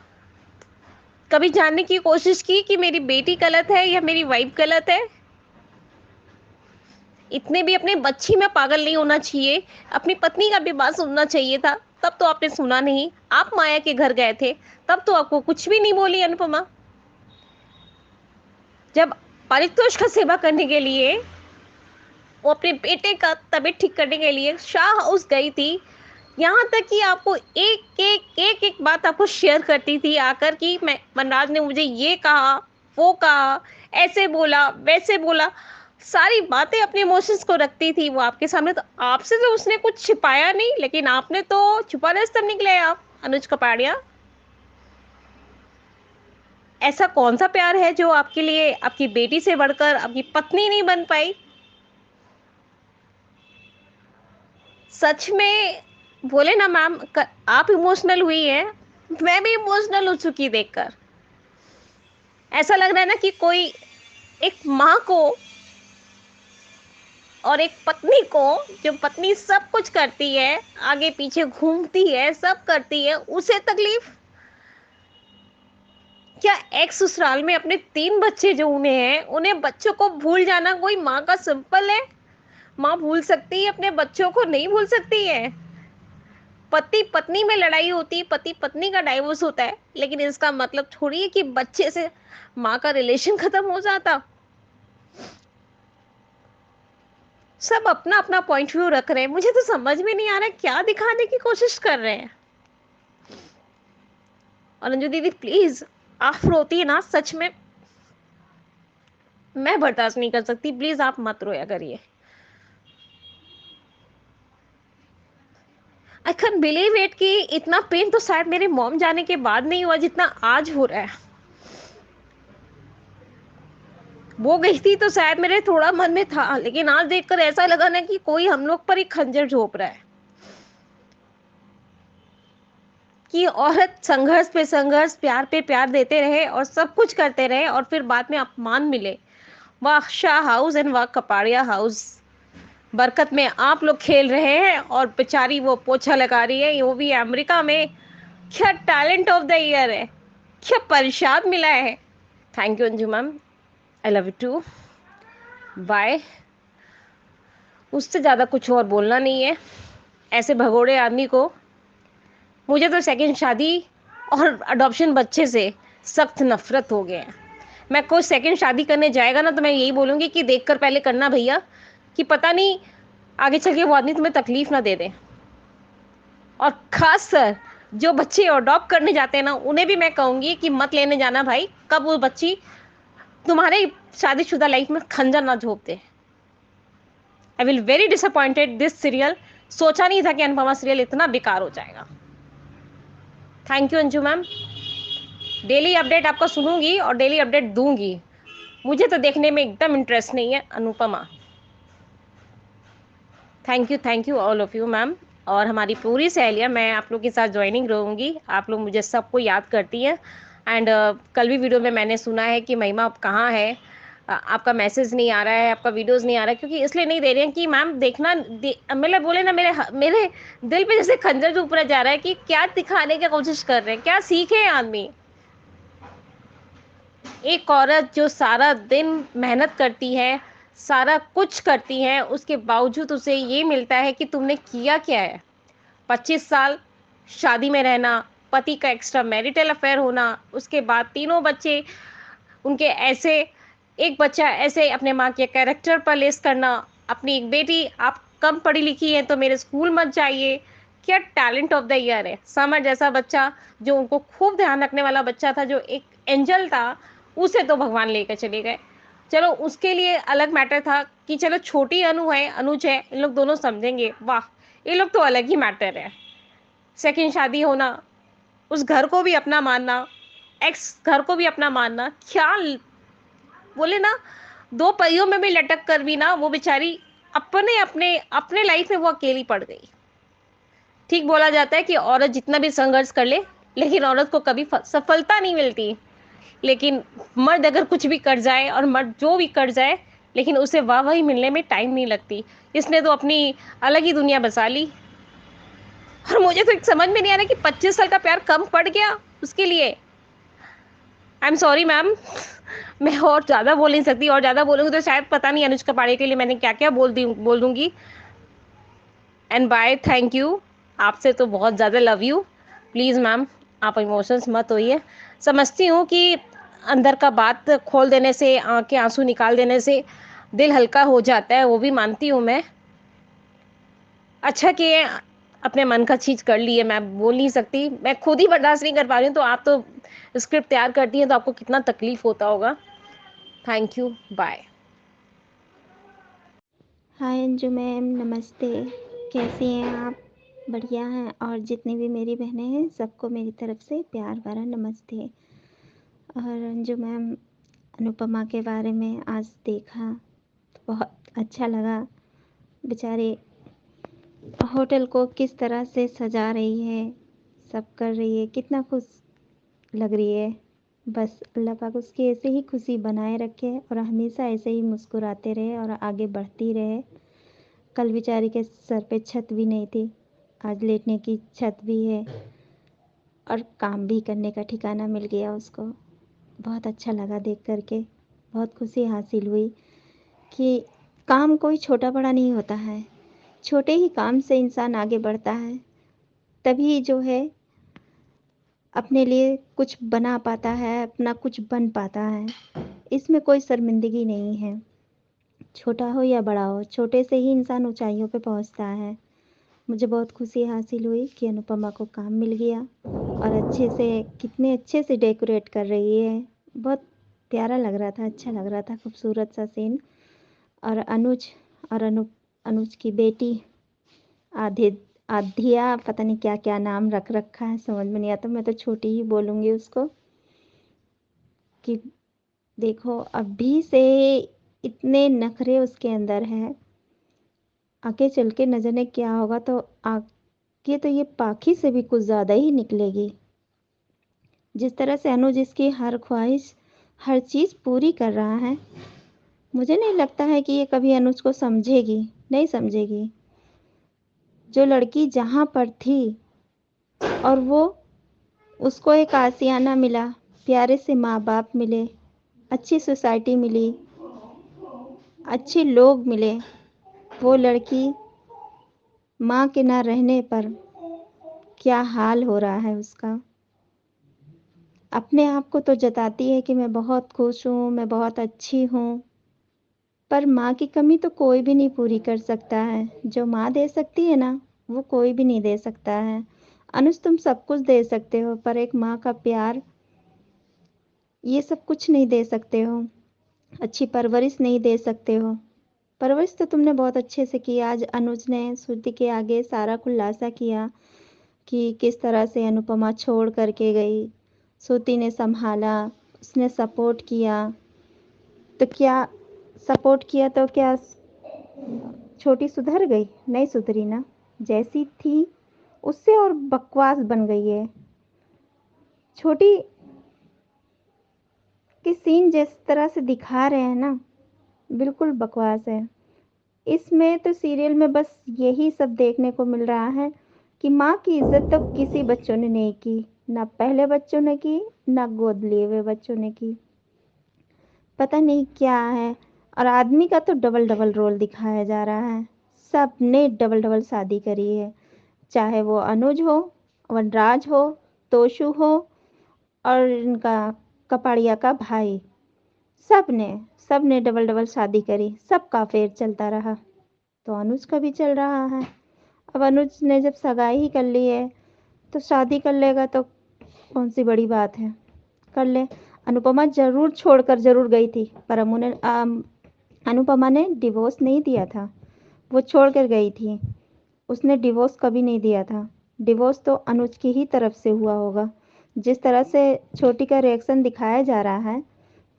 कभी जानने की कोशिश की कि मेरी बेटी गलत है या मेरी वाइफ गलत है? इतने भी अपने बच्ची में पागल नहीं होना चाहिए, अपनी पत्नी का भी बात सुनना चाहिए था। तब तो आपने सुना नहीं। आप माया के घर गए थे, तब तो आपको कुछ भी नहीं बोली अनुपमा। जब पारितोष का सेवा करने के लिए, वो अपने बेटे का तबीयत ठीक करने के लिए शाह हाउस गई थी, यहाँ तक कि आपको एक बात आपको शेयर करती थी आकर कि मैं, वनराज ने मुझे ये कहा, वो कहा, ऐसे बोला, वैसे बोला, सारी बातें अपने इमोशंस को रखती थी वो आपके सामने। तो आपसे तो उसने कुछ छिपाया नहीं, लेकिन आपने तो छुपा रास्ता निकले आप, अनुज कपाड़िया। ऐसा कौन सा प्यार है जो आपके लिए आपकी बेटी से बढ़कर आपकी पत्नी नहीं बन पाई? सच में बोले ना मैम, आप इमोशनल हुई हैं, मैं भी इमोशनल हो चुकी देखकर। ऐसा लग रहा है ना कि कोई एक माँ को और एक पत्नी को, जो पत्नी सब कुछ करती है, आगे पीछे घूमती है, सब करती है, उसे तकलीफ। क्या एक ससुराल में अपने 3 बच्चे जो उन्हें हैं, उन्हें बच्चों को भूल जाना कोई माँ का सिंपल है? माँ भूल सकती है, अपने बच्चों को नहीं भूल सकती है। पति पत्नी में लड़ाई होती, पति पत्नी का डाइवोर्स होता है, लेकिन इसका मतलब थोड़ी है कि बच्चे से माँ का रिलेशन खत्म हो जाता। सब अपना अपना पॉइंट व्यू रख रहे हैं, मुझे तो समझ में नहीं आ रहा क्या दिखाने की कोशिश कर रहे हैं। और अंजू दीदी प्लीज, आप रोती है ना, सच में मैं बर्दाश्त नहीं कर सकती, प्लीज आप मत रोया करिए। आई कैन बिलीव इट कि इतना पेन तो शायद मेरे मॉम जाने के बाद नहीं हुआ जितना आज हो रहा है। वो गई थी तो शायद मेरे थोड़ा मन में था, लेकिन आज देखकर ऐसा लगा ना कि कोई हम लोग पर एक खंजर झोंप रहा है। कि औरत संघर्ष पे संघर्ष, प्यार पे प्यार देते रहे और सब कुछ करते रहे, और फिर बाद में अपमान मिले। वाह शाह हाउस एंड वाह कपाड़िया हाउस, बरकत में आप लोग खेल रहे हैं और बेचारी वो पोछा लगा रही है, वो भी अमेरिका में। क्या टैलेंट ऑफ द ईयर है, क्या परिशाद मिला है। Thank you Anju ma'am, I love you too, bye. उससे ज़्यादा कुछ और बोलना नहीं है। ऐसे भगोड़े आदमी को, मुझे तो सेकंड शादी और अडॉप्शन बच्चे से सख्त नफरत हो गया है। मैं कोई सेकंड शादी करने जाएगा ना तो मैं यही बोलूँगी कि देखकर पहले करना भैया, कि पता नहीं आगे चल के वो आदमी तुम्हें तकलीफ ना दे दे। और खास कर जो बच्चे अडॉप्ट करने जाते हैं ना, उन्हें भी मैं कहूँगी कि मत लेने जाना भाई, कब वो बच्ची तुम्हारे शादीशुदा लाइफ में खंजर ना झोंक दे। I will very disappointed this serial. सोचा नहीं था कि अनुपमा सीरियल इतना बेकार हो जाएगा। Thank you Anju ma'am, daily update आपका सुनूंगी और डेली अपडेट दूंगी। मुझे तो देखने में एकदम इंटरेस्ट नहीं है Anupama. Thank you all of you ma'am. और हमारी पूरी सहेलियाँ, मैं आप लोग के साथ ज्वाइनिंग रहूँगी। आप लोग मुझे सबको याद करती हैं। एंड कल भी वीडियो में मैंने सुना है कि महिमा आप कहाँ है, आपका मैसेज नहीं आ रहा है, आपका वीडियोस नहीं आ रहा है, क्योंकि इसलिए नहीं दे रहे हैं कि मैम देखना मतलब बोले ना, मेरे दिल पे जैसे खंजर जो ऊपर जा रहा है कि क्या दिखाने की कोशिश कर रहे हैं, क्या सीखे आदमी। एक औरत जो सारा दिन मेहनत करती है, सारा कुछ करती है, उसके बावजूद उसे ये मिलता है कि तुमने किया क्या है। 25 साल शादी में रहना, पति का एक्स्ट्रा मैरिटल अफेयर होना, उसके बाद 3 बच्चे उनके ऐसे, एक बच्चा ऐसे अपने माँ के कैरेक्टर पर लेस करना, अपनी एक बेटी आप कम पढ़ी लिखी है तो मेरे स्कूल मत जाइए। क्या टैलेंट ऑफ द ईयर है। समर जैसा बच्चा, जो उनको खूब ध्यान रखने वाला बच्चा था, जो एक एंजल था, उसे तो भगवान लेकर चले गए। चलो उसके लिए अलग मैटर था कि चलो छोटी अनुज है, इन लोग दोनों समझेंगे, वाह ये लोग तो अलग ही मैटर है। सेकंड शादी होना, उस घर को भी अपना मानना, एक्स घर को भी अपना मानना, क्या बोले ना, 2 पहियों में भी लटक कर भी ना वो बेचारी अपने अपने अपने लाइफ में वो अकेली पड़ गई। ठीक बोला जाता है कि औरत जितना भी संघर्ष कर ले, लेकिन औरत को कभी सफलता नहीं मिलती। लेकिन मर्द अगर कुछ भी कर जाए और मर्द जो भी कर जाए, लेकिन उसे वाहवाही मिलने में टाइम नहीं लगती। इसने तो अपनी अलग ही दुनिया बसा ली। और मुझे तो एक समझ में नहीं आ रहा कि 25 साल का प्यार कम पड़ गया उसके लिए। आई एम सॉरी मैम, मैं और ज़्यादा बोल नहीं सकती, और ज़्यादा बोलूँगी तो शायद पता नहीं अनुज कपाड़िया के लिए मैंने क्या क्या बोल दूँगी। And bye, thank you. आपसे तो बहुत ज़्यादा लव यू। प्लीज़ मैम आप इमोशंस मत होइए। समझती हूँ कि अंदर का बात खोल देने से, आँख के आंसू निकाल देने से दिल हल्का हो जाता है, वो भी मानती हूँ मैं। अच्छा किए अपने मन का चीज कर ली है, मैं बोल नहीं सकती, मैं खुद ही बर्दाश्त नहीं कर पा रही हूँ, तो आप तो स्क्रिप्ट तैयार करती हैं तो आपको कितना तकलीफ होता होगा। Thank you, bye. Hi Anju ma'am, नमस्ते। कैसी हैं आप? बढ़िया हैं। और जितनी भी मेरी बहनें हैं सबको मेरी तरफ से प्यार भरा नमस्ते। और अंजू मैम, अनुपमा के बारे में आज देखा तो बहुत अच्छा लगा। बेचारी होटल को किस तरह से सजा रही है, सब कर रही है, कितना खुश लग रही है। बस अल्लाह पाक उसकी ऐसे ही खुशी बनाए रखे और हमेशा ऐसे ही मुस्कुराते रहे और आगे बढ़ती रहे। कल बेचारी के सर पे छत भी नहीं थी, आज लेटने की छत भी है और काम भी करने का ठिकाना मिल गया उसको। बहुत अच्छा लगा देख करके, बहुत खुशी हासिल हुई कि काम कोई छोटा बड़ा नहीं होता है, छोटे ही काम से इंसान आगे बढ़ता है, तभी जो है अपने लिए कुछ बना पाता है, अपना कुछ बन पाता है। इसमें कोई शर्मिंदगी नहीं है, छोटा हो या बड़ा हो, छोटे से ही इंसान ऊंचाइयों पे पहुंचता है। मुझे बहुत खुशी हासिल हुई कि अनुपमा को काम मिल गया और अच्छे से, कितने अच्छे से डेकोरेट कर रही है। बहुत प्यारा लग रहा था, अच्छा लग रहा था, खूबसूरत सा सीन। और अनुज और अनुज की बेटी आधे आधिया, पता नहीं क्या क्या नाम रख रखा है, समझ में नहीं आता, मैं तो छोटी ही बोलूँगी उसको। कि देखो अभी से इतने नखरे उसके अंदर हैं, आगे चल के न जाने क्या होगा, तो आगे तो ये पाखी से भी कुछ ज़्यादा ही निकलेगी। जिस तरह से अनुज इसकी हर ख्वाहिश, हर चीज़ पूरी कर रहा है, मुझे नहीं लगता है कि ये कभी अनुज को समझेगी, नहीं समझेगी। जो लड़की जहाँ पर थी और वो, उसको एक आशियाना मिला, प्यारे से माँ बाप मिले, अच्छी सोसाइटी मिली, अच्छे लोग मिले, वो लड़की माँ के ना रहने पर क्या हाल हो रहा है उसका। अपने आप को तो जताती है कि मैं बहुत खुश हूँ, मैं बहुत अच्छी हूँ, पर माँ की कमी तो कोई भी नहीं पूरी कर सकता है। जो माँ दे सकती है ना, वो कोई भी नहीं दे सकता है। अनुज, तुम सब कुछ दे सकते हो, पर एक माँ का प्यार, ये सब कुछ नहीं दे सकते हो। अच्छी परवरिश नहीं दे सकते हो। परवरिश तो तुमने बहुत अच्छे से की। आज अनुज ने श्रुति के आगे सारा खुलासा किया कि किस तरह से अनुपमा छोड़ करके गई, श्रुति ने संभाला, उसने सपोर्ट किया। तो क्या सपोर्ट किया तो क्या छोटी सुधर गई? नहीं सुधरी ना, जैसी थी उससे और बकवास बन गई है। छोटी के सीन जिस तरह से दिखा रहे हैं ना, बिल्कुल बकवास है। इसमें तो सीरियल में बस यही सब देखने को मिल रहा है कि माँ की इज्जत तो किसी बच्चों ने नहीं की, ना पहले बच्चों ने की, ना गोद लिए हुए बच्चों ने की। पता नहीं क्या है। और आदमी का तो डबल डबल रोल दिखाया जा रहा है। सब ने डबल डबल शादी करी है, चाहे वो अनुज हो, वनराज हो, तोशु हो और इनका कपाड़िया का भाई, सब ने डबल डबल शादी करी, सबका अफेयर चलता रहा। तो अनुज का भी चल रहा है। अब अनुज ने जब सगाई ही कर ली है तो शादी कर लेगा, तो कौन सी बड़ी बात है, कर ले। अनुपमा जरूर छोड़कर जरूर गई थी, पर अनुपमा ने डिवोर्स नहीं दिया था, वो छोड़ कर गई थी। उसने डिवोर्स कभी नहीं दिया था। डिवोर्स तो अनुज की ही तरफ से हुआ होगा। जिस तरह से छोटी का रिएक्शन दिखाया जा रहा है,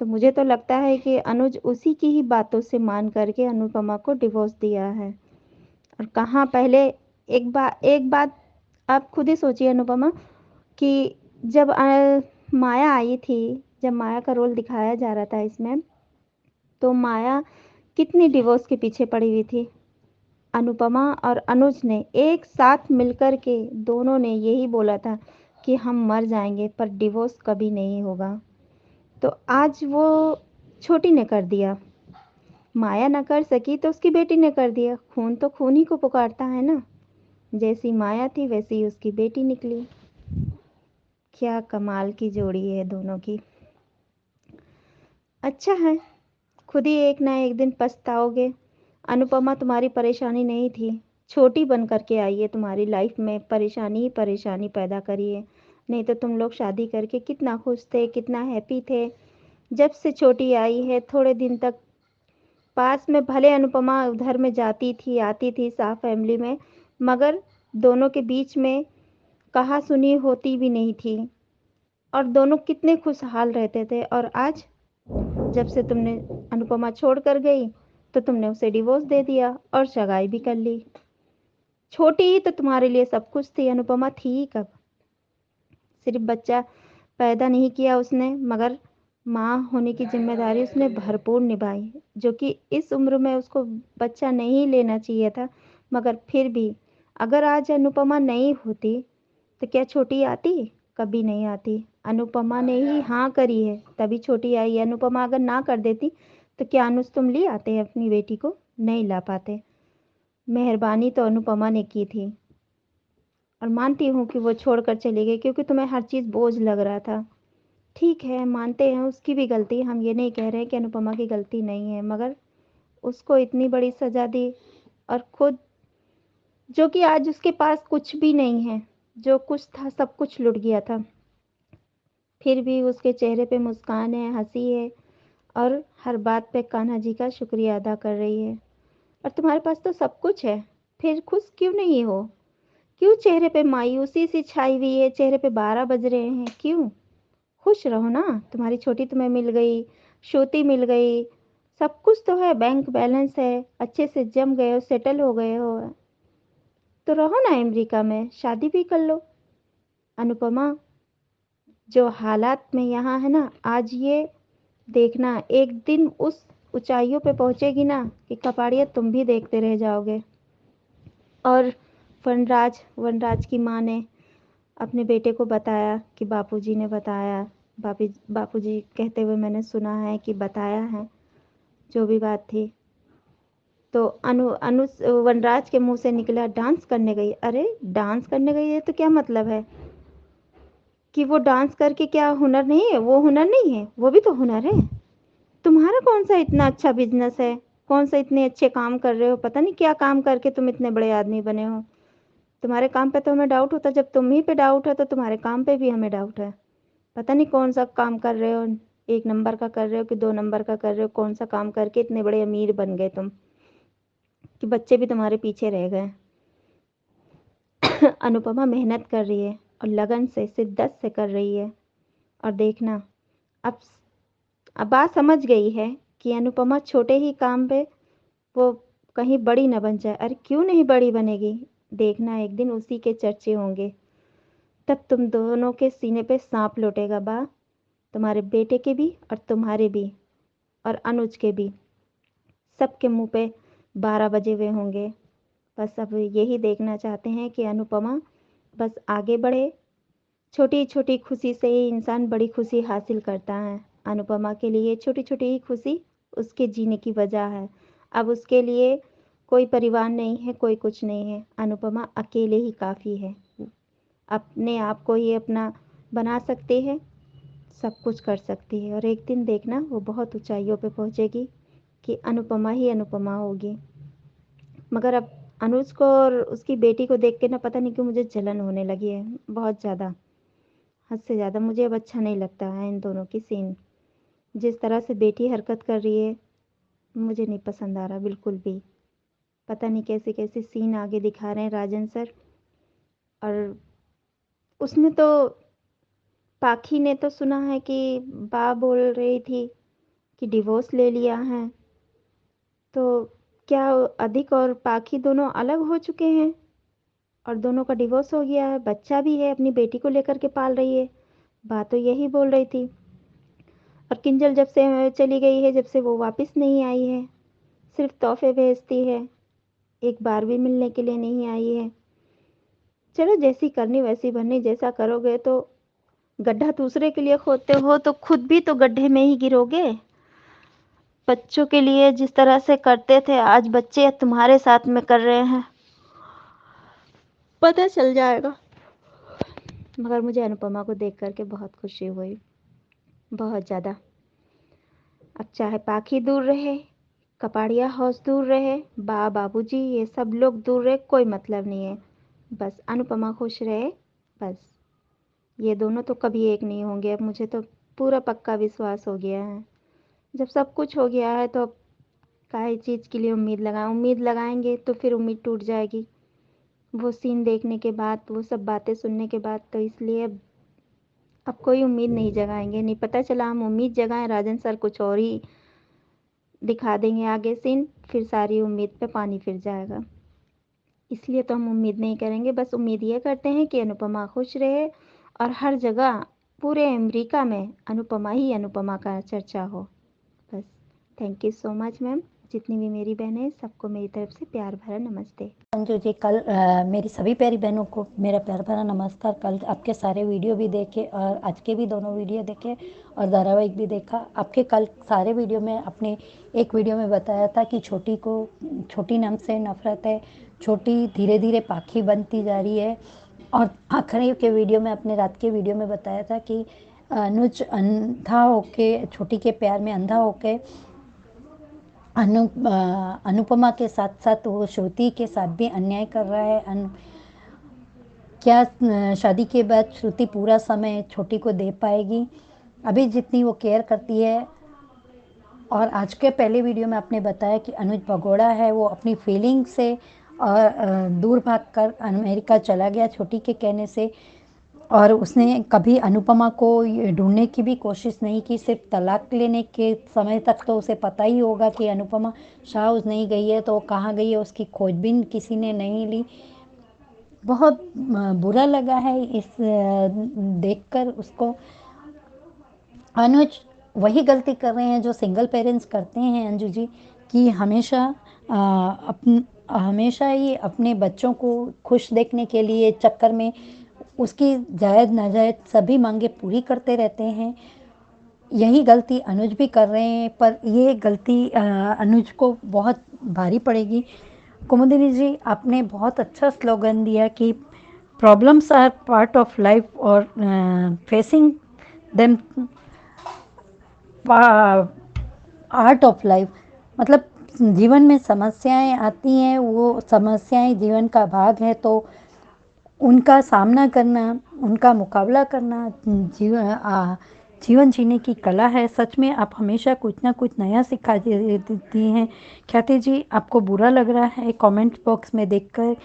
तो मुझे तो लगता है कि अनुज उसी की ही बातों से मान करके अनुपमा को डिवोर्स दिया है। और कहाँ पहले, एक बात आप खुद ही सोचिए अनुपमा, कि जब माया आई थी, जब माया का रोल दिखाया जा रहा था इसमें, तो माया कितनी डिवोर्स के पीछे पड़ी हुई थी। अनुपमा और अनुज ने एक साथ मिलकर के दोनों ने यही बोला था कि हम मर जाएंगे पर डिवोर्स कभी नहीं होगा। तो आज वो छोटी ने कर दिया, माया ना कर सकी तो उसकी बेटी ने कर दिया। खून तो खून ही को पुकारता है ना, जैसी माया थी वैसी ही उसकी बेटी निकली। क्या कमाल की जोड़ी है दोनों की। अच्छा है, खुद ही एक ना एक दिन पछताओगे। अनुपमा तुम्हारी परेशानी नहीं थी, छोटी बन करके आई है तुम्हारी लाइफ में, परेशानी ही परेशानी पैदा करी है। नहीं तो तुम लोग शादी करके कितना खुश थे, कितना हैप्पी थे। जब से छोटी आई है थोड़े दिन तक पास में, भले अनुपमा उधर में जाती थी आती थी साफ फैमिली में, मगर दोनों के बीच में कहा सुनी होती भी नहीं थी, और दोनों कितने खुशहाल रहते थे। और आज जब से तुमने अनुपमा छोड़ कर गई तो तुमने उसे डिवोर्स दे दिया और सगाई भी कर ली। छोटी ही तो तुम्हारे लिए सब कुछ थी, अनुपमा थी ही कब। सिर्फ बच्चा पैदा नहीं किया उसने, मगर माँ होने की जिम्मेदारी उसने भरपूर निभाई, जो कि इस उम्र में उसको बच्चा नहीं लेना चाहिए था। मगर फिर भी अगर आज अनुपमा नहीं होती तो क्या छोटी आती? कभी नहीं आती। अनुपमा ने ही हाँ करी है तभी छोटी आई है। अनुपमा अगर ना कर देती तो क्या अनुज तुम ले आते अपनी बेटी को? नहीं ला पाते। मेहरबानी तो अनुपमा ने की थी, और मानती हूँ कि वो छोड़कर चली गई क्योंकि तुम्हें हर चीज़ बोझ लग रहा था। ठीक है, मानते हैं उसकी भी गलती, हम ये नहीं कह रहे हैं कि अनुपमा की गलती नहीं है, मगर उसको इतनी बड़ी सजा दी, और खुद जो कि आज उसके पास कुछ भी नहीं है, जो कुछ था सब कुछ लुट गया था। फिर भी उसके चेहरे पे मुस्कान है, हंसी है, और हर बात पे कान्हा जी का शुक्रिया अदा कर रही है। और तुम्हारे पास तो सब कुछ है, फिर खुश क्यों नहीं हो? क्यों चेहरे पे मायूसी सी छाई हुई है? चेहरे पे 12 बज रहे हैं, क्यों? खुश रहो ना, तुम्हारी छोटी तुम्हें मिल गई, श्रुति मिल गई, सब कुछ तो है, बैंक बैलेंस है, अच्छे से जम गए हो, सेटल हो गए हो, तो रहो ना अमेरिका में, शादी भी कर लो। अनुपमा, जो हालात में यहाँ है ना, आज ये देखना एक दिन उस ऊंचाइयों पे पहुंचेगी ना कि कपाड़िया तुम भी देखते रह जाओगे। और वनराज की माँ ने अपने बेटे को बताया कि बापूजी ने बताया, बापूजी कहते हुए मैंने सुना है कि बताया है जो भी बात थी। तो अनु वनराज के मुंह से निकला डांस करने गई। अरे डांस करने गई है तो क्या मतलब है कि वो डांस करके क्या हुनर नहीं है? वो हुनर नहीं है, वो भी तो हुनर है। तुम्हारा कौन सा इतना अच्छा बिजनेस है, कौन सा इतने अच्छे काम कर रहे हो, पता नहीं क्या काम करके तुम इतने बड़े आदमी बने हो। तुम्हारे काम पे तो हमें डाउट होता, जब तुम ही पे डाउट है तो तुम्हारे काम पे भी हमें डाउट है। पता नहीं कौन सा काम कर रहे हो, 1 नंबर का कर रहे हो कि 2 नंबर का कर रहे हो, कौन सा काम करके इतने बड़े अमीर बन गए तुम कि बच्चे भी तुम्हारे पीछे रह गए। अनुपमा मेहनत कर रही है और लगन से, शिद्दत से कर रही है। और देखना, अब अब बात समझ गई है कि अनुपमा छोटे ही काम पे वो कहीं बड़ी न बन जाए। अरे क्यों नहीं बड़ी बनेगी? देखना एक दिन उसी के चर्चे होंगे, तब तुम दोनों के सीने पे सांप लौटेगा बा, तुम्हारे बेटे के भी और तुम्हारे भी और अनुज के भी, सबके मुंह पे 12 बजे हुए होंगे। बस अब यही देखना चाहते हैं कि अनुपमा बस आगे बढ़े। छोटी छोटी खुशी से ही इंसान बड़ी खुशी हासिल करता है। अनुपमा के लिए छोटी छोटी ही खुशी उसके जीने की वजह है। अब उसके लिए कोई परिवार नहीं है, कोई कुछ नहीं है, अनुपमा अकेले ही काफ़ी है। अपने आप को ही अपना बना सकती है, सब कुछ कर सकती है, और एक दिन देखना वो बहुत ऊंचाइयों पे पहुंचेगी कि अनुपमा ही अनुपमा होगी। मगर अब अनुज को और उसकी बेटी को देख के ना पता नहीं क्यों मुझे जलन होने लगी है, बहुत ज़्यादा, हद से ज़्यादा। मुझे अब अच्छा नहीं लगता है इन दोनों की सीन। जिस तरह से बेटी हरकत कर रही है मुझे नहीं पसंद आ रहा बिल्कुल भी। पता नहीं कैसे कैसे सीन आगे दिखा रहे हैं राजन सर। और उसमें तो पाखी ने तो सुना है कि बा बोल रही थी कि डिवोर्स ले लिया है, तो क्या अधिक और पाखी दोनों अलग हो चुके हैं और दोनों का डिवोर्स हो गया है? बच्चा भी है, अपनी बेटी को लेकर के पाल रही है, बात तो यही बोल रही थी। और किंजल जब से चली गई है, जब से वो वापस नहीं आई है, सिर्फ तोहफे भेजती है, एक बार भी मिलने के लिए नहीं आई है। चलो जैसी करनी वैसी भरनी, जैसा करोगे तो गड्ढा दूसरे के लिए खोदते हो तो खुद भी तो गड्ढे में ही गिरोगे। बच्चों के लिए जिस तरह से करते थे आज बच्चे तुम्हारे साथ में कर रहे हैं, पता चल जाएगा। मगर मुझे अनुपमा को देख करके बहुत खुशी हुई, बहुत ज़्यादा। अब चाहे पाखी दूर रहे, कपाड़िया हाउस दूर रहे, बाबूजी ये सब लोग दूर रहे, कोई मतलब नहीं है। बस अनुपमा खुश रहे, बस। ये दोनों तो कभी एक नहीं होंगे, अब मुझे तो पूरा पक्का विश्वास हो गया है। जब सब कुछ हो गया है तो अब काहे चीज़ के लिए उम्मीद लगाएं? उम्मीद लगाएंगे तो फिर उम्मीद टूट जाएगी, वो सीन देखने के बाद, वो सब बातें सुनने के बाद। तो इसलिए अब कोई उम्मीद नहीं जगाएंगे। नहीं पता चला हम उम्मीद जगाएं, राजन सर कुछ और ही दिखा देंगे आगे सीन, फिर सारी उम्मीद पे पानी फिर जाएगा। इसलिए तो हम उम्मीद नहीं करेंगे, बस उम्मीद ये करते हैं कि अनुपमा खुश रहे और हर जगह पूरे अमेरिका में अनुपमा ही अनुपमा का चर्चा हो, बस। Thank you so much ma'am. जितनी भी मेरी बहनें, सबको मेरी तरफ से प्यार भरा नमस्ते। अंजू जी, कल मेरी सभी प्यारी बहनों को मेरा प्यार भरा नमस्कार। कल आपके सारे वीडियो भी देखे और आज के भी दोनों वीडियो देखे और धारावाहिक भी देखा। आपके कल सारे वीडियो में अपने एक वीडियो में बताया था कि छोटी नाम से नफरत है, छोटी धीरे धीरे पाखी बनती जा रही है। और आखिरी के वीडियो में, अपने रात के वीडियो में बताया था कि अनुज अंधा होके, छोटी के प्यार में अंधा होके अनुपमा के साथ साथ वो श्रुति के साथ भी अन्याय कर रहा है। क्या शादी के बाद श्रुति पूरा समय छोटी को दे पाएगी? अभी जितनी वो केयर करती है। और आज के पहले वीडियो में आपने बताया कि अनुज भगोड़ा है, वो अपनी फीलिंग से और दूर भागकर अमेरिका चला गया छोटी के कहने से। और उसने कभी अनुपमा को ढूंढने की भी कोशिश नहीं की। सिर्फ तलाक लेने के समय तक तो उसे पता ही होगा कि अनुपमा शाह नहीं गई है, तो कहाँ गई है उसकी खोजबीन किसी ने नहीं ली। बहुत बुरा लगा है इस देखकर उसको। अनुज वही गलती कर रहे हैं जो सिंगल पेरेंट्स करते हैं अंजू जी, कि हमेशा ही अपने बच्चों को खुश देखने के लिए चक्कर में उसकी जायज़ नाजायज़ सभी मांगे पूरी करते रहते हैं। यही गलती अनुज भी कर रहे हैं, पर ये गलती अनुज को बहुत भारी पड़ेगी। कुमुदिनी जी, आपने बहुत अच्छा स्लोगन दिया कि problems are part of life और facing them art of life. मतलब जीवन में समस्याएं आती हैं, वो समस्याएं जीवन का भाग है, तो उनका सामना करना, उनका मुकाबला करना जीवन जीने की कला है। सच में आप हमेशा कुछ ना कुछ नया सिखा देती हैं। ख्याति जी, आपको बुरा लग रहा है कमेंट बॉक्स में देखकर?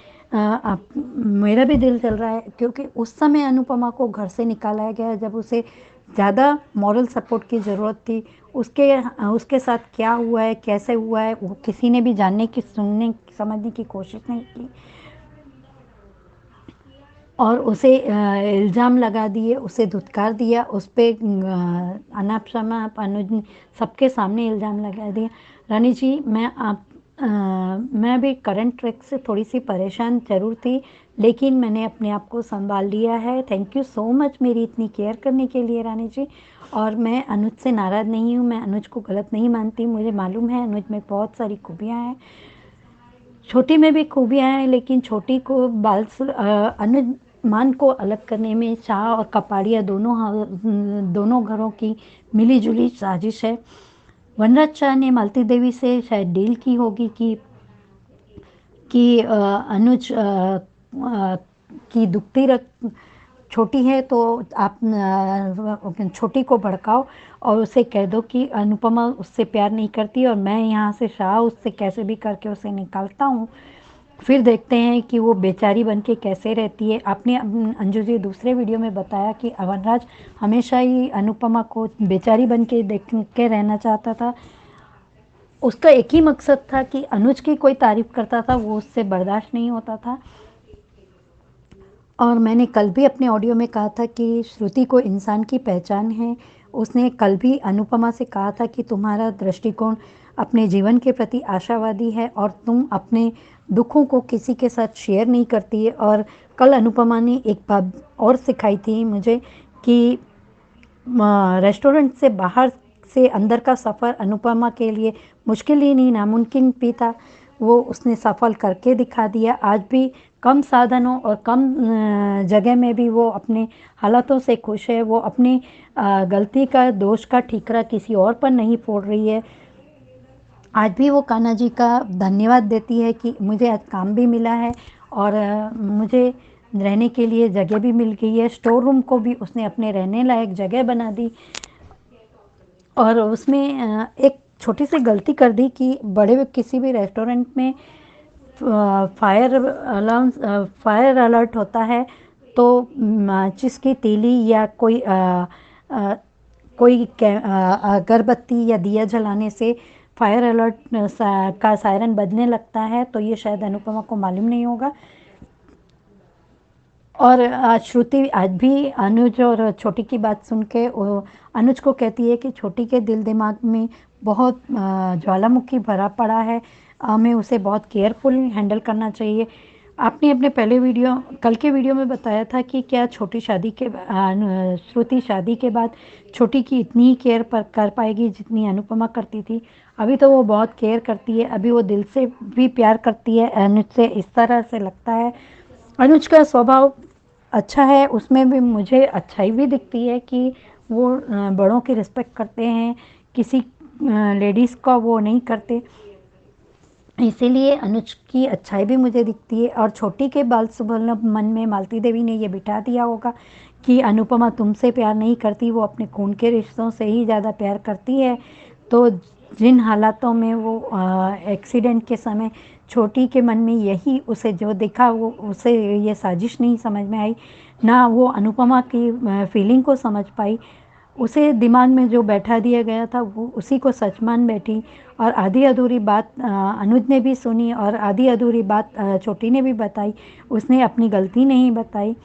मेरा भी दिल चल रहा है, क्योंकि उस समय अनुपमा को घर से निकाला गया जब उसे ज़्यादा मॉरल सपोर्ट की ज़रूरत थी। उसके साथ क्या हुआ है, कैसे हुआ है, वो किसी ने भी जानने की, सुनने, समझने की कोशिश नहीं की और उसे इल्ज़ाम लगा दिए, उसे धुतकार दिया, उस पर अनाप शनाप अनुज सबके सामने इल्ज़ाम लगा दिया। रानी जी, मैं भी करंट ट्रैक से थोड़ी सी परेशान ज़रूर थी, लेकिन मैंने अपने आप को संभाल लिया है। थैंक यू सो मच मेरी इतनी केयर करने के लिए रानी जी। और मैं अनुज से नाराज़ नहीं हूँ, मैं अनुज को गलत नहीं मानती। मुझे मालूम है अनुज में बहुत सारी खूबियाँ हैं, छोटी में भी खूबियाँ हैं, लेकिन छोटी को अनुज मान को अलग करने में शाह और कपाड़िया दोनों घरों की मिलीजुली साजिश है। वनराज शाह ने मालती देवी से शायद डील की होगी कि अनुज की दुखती रख छोटी है, तो आप छोटी को भड़काओ और उसे कह दो कि अनुपमा उससे प्यार नहीं करती और मैं यहाँ से शाह उससे कैसे भी करके उसे निकालता हूँ। फिर देखते हैं कि वो बेचारी बन के कैसे रहती है। आपने अंजू जी दूसरे वीडियो में बताया कि वनराज हमेशा ही अनुपमा को बेचारी बन के देख के रहना चाहता था। उसका एक ही मकसद था कि अनुज की कोई तारीफ करता था, वो उससे बर्दाश्त नहीं होता था। और मैंने कल भी अपने ऑडियो में कहा था कि श्रुति को इंसान की पहचान है। उसने कल भी अनुपमा से कहा था कि तुम्हारा दृष्टिकोण अपने जीवन के प्रति आशावादी है और तुम अपने दुखों को किसी के साथ शेयर नहीं करती है। और कल अनुपमा ने एक बात और सिखाई थी मुझे कि रेस्टोरेंट से बाहर से अंदर का सफ़र अनुपमा के लिए मुश्किल ही नहीं, नामुमकिन भी था। वो उसने सफल करके दिखा दिया। आज भी कम साधनों और कम जगह में भी वो अपने हालातों से खुश है। वो अपनी गलती का, दोष का ठीकरा किसी और पर नहीं फोड़ रही है। आज भी वो कान्हा जी का धन्यवाद देती है कि मुझे आज काम भी मिला है और मुझे रहने के लिए जगह भी मिल गई है। स्टोर रूम को भी उसने अपने रहने लायक जगह बना दी। और उसमें एक छोटी सी गलती कर दी कि बड़े किसी भी रेस्टोरेंट में फायर अलर्ट होता है तो माचिस की तीली या कोई अगरबत्ती या दिया जलाने से फायर अलर्ट का सायरन बजने लगता है। तो ये शायद अनुपमा को मालूम नहीं होगा। और श्रुति आज भी अनुज और छोटी की बात सुन के अनुज को कहती है कि छोटी के दिल दिमाग में बहुत ज्वालामुखी भरा पड़ा है, हमें उसे बहुत केयरफुल हैंडल करना चाहिए। आपने अपने पहले वीडियो, कल के वीडियो में बताया था कि क्या छोटी श्रुति शादी के बाद छोटी की इतनी केयर कर पाएगी जितनी अनुपमा करती थी। अभी तो वो बहुत केयर करती है, अभी वो दिल से भी प्यार करती है अनुज से, इस तरह से लगता है। अनुज का स्वभाव अच्छा है, उसमें भी मुझे अच्छाई भी दिखती है कि वो बड़ों की रिस्पेक्ट करते हैं, किसी लेडीज़ का वो नहीं करते, इसीलिए अनुज की अच्छाई भी मुझे दिखती है। और छोटी के बाल सुबह मन में मालती देवी ने ये बिठा दिया होगा कि अनुपमा तुमसे प्यार नहीं करती, वो अपने खून के रिश्तों से ही ज़्यादा प्यार करती है। तो जिन हालातों में वो एक्सीडेंट के समय छोटी के मन में यही उसे जो दिखा, वो उसे ये साजिश नहीं समझ में आई, ना वो अनुपमा की फीलिंग को समझ पाई। उसे दिमाग में जो बैठा दिया गया था वो उसी को सच मान बैठी। और आधी अधूरी बात अनुज ने भी सुनी और आधी अधूरी बात छोटी ने भी बताई, उसने अपनी गलती नहीं बताई।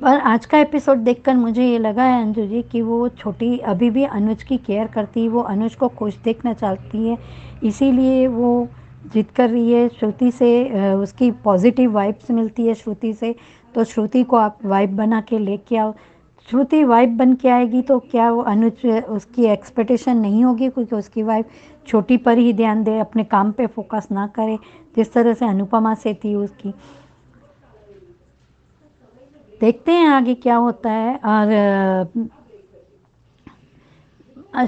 पर आज का एपिसोड देखकर मुझे ये लगा है अंजू जी कि वो छोटी अभी भी अनुज की केयर करती, वो अनुज को खुश देखना चाहती है, इसीलिए वो जिद कर रही है श्रुति से। उसकी पॉजिटिव वाइब्स मिलती है श्रुति से, तो श्रुति को आप वाइब बना के लेके आओ। श्रुति वाइब बन के आएगी तो क्या वो अनुज उसकी एक्सपेक्टेशन नहीं होगी, क्योंकि उसकी वाइब छोटी पर ही ध्यान दे, अपने काम पे फोकस ना करे जिस तरह से अनुपमा से थी उसकी। देखते हैं आगे क्या होता है। और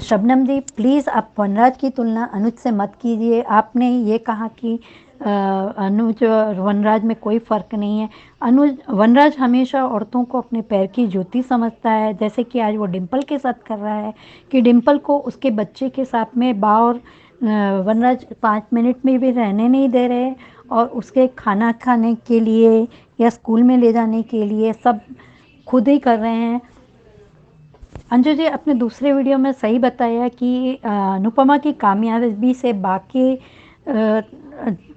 शबनम जी प्लीज़ आप वनराज की तुलना अनुज से मत कीजिए। आपने ये कहा कि अनुज और वनराज में कोई फ़र्क नहीं है। वनराज हमेशा औरतों को अपने पैर की जूती समझता है, जैसे कि आज वो डिम्पल के साथ कर रहा है कि डिम्पल को उसके बच्चे के साथ में और वनराज 5 मिनट में भी रहने नहीं दे रहे और उसके खाना खाने के लिए या स्कूल में ले जाने के लिए सब खुद ही कर रहे हैं। अंजू जी अपने दूसरे वीडियो में सही बताया कि अनुपमा की कामयाबी से बाकी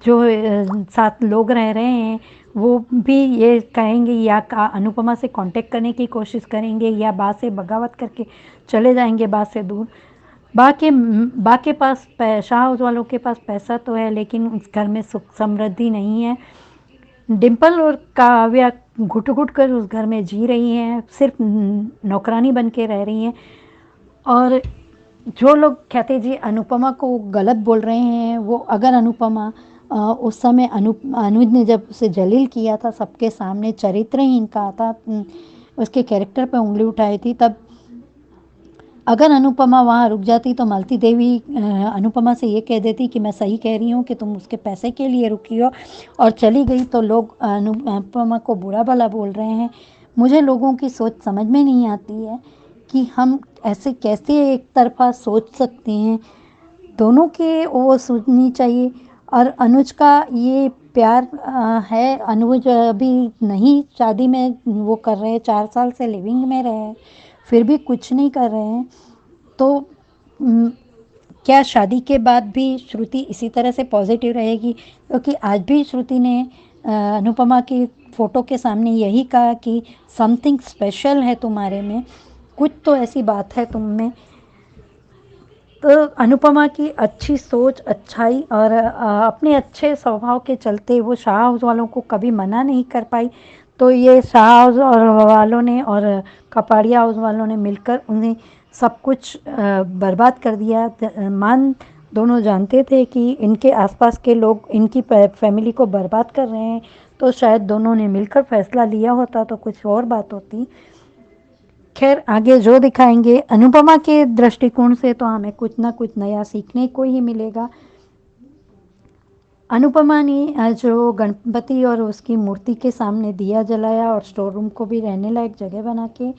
जो साथ लोग रह रहे हैं वो भी ये कहेंगे या अनुपमा से कांटेक्ट करने की कोशिश करेंगे या बा से बगावत करके चले जाएंगे बा से दूर। बा के पास शाह वालों के पास पैसा तो है, लेकिन उस घर में सुख समृद्धि नहीं है। डिम्पल और काव्या घुट घुट कर उस घर में जी रही हैं, सिर्फ नौकरानी बन के रह रही हैं। और जो लोग कहते जी अनुपमा को गलत बोल रहे हैं, वो अगर अनुपमा उस समय अनुज ने जब उसे जलील किया था सबके सामने, चरित्रहीन कहा था, उसके कैरेक्टर पे उंगली उठाई थी, तब अगर अनुपमा वहाँ रुक जाती तो मालती देवी अनुपमा से ये कह देती कि मैं सही कह रही हूँ कि तुम उसके पैसे के लिए रुकी हो, और चली गई तो लोग अनुपमा को बुरा भला बोल रहे हैं। मुझे लोगों की सोच समझ में नहीं आती है कि हम ऐसे कैसे एक तरफा सोच सकते हैं। दोनों के वो सोचनी चाहिए। और अनुज का ये प्यार है, अनुज अभी नहीं शादी में वो कर रहे हैं, 4 साल से लिविंग में रहे फिर भी कुछ नहीं कर रहे हैं। तो क्या शादी के बाद भी श्रुति इसी तरह से पॉजिटिव रहेगी? क्योंकि आज भी श्रुति ने अनुपमा की फ़ोटो के सामने यही कहा कि समथिंग स्पेशल है तुम्हारे में, कुछ तो ऐसी बात है तुम में। तो अनुपमा की अच्छी सोच, अच्छाई और अपने अच्छे स्वभाव के चलते वो शाह हाउस वालों को कभी मना नहीं कर पाई। तो ये शाह हाउस वालों ने और कपाड़िया हाउस वालों ने मिलकर उन्हें सब कुछ बर्बाद कर दिया। मान दोनों जानते थे कि इनके आसपास के लोग इनकी फैमिली को बर्बाद कर रहे हैं, तो शायद दोनों ने मिलकर फैसला लिया होता तो कुछ और बात होती। खैर, आगे जो दिखाएंगे, अनुपमा के दृष्टिकोण से तो हमें कुछ ना कुछ नया सीखने को ही मिलेगा। अनुपमा ने जो गणपति और उसकी मूर्ति के सामने दिया जलाया और स्टोर रूम को भी रहने लायक जगह बना के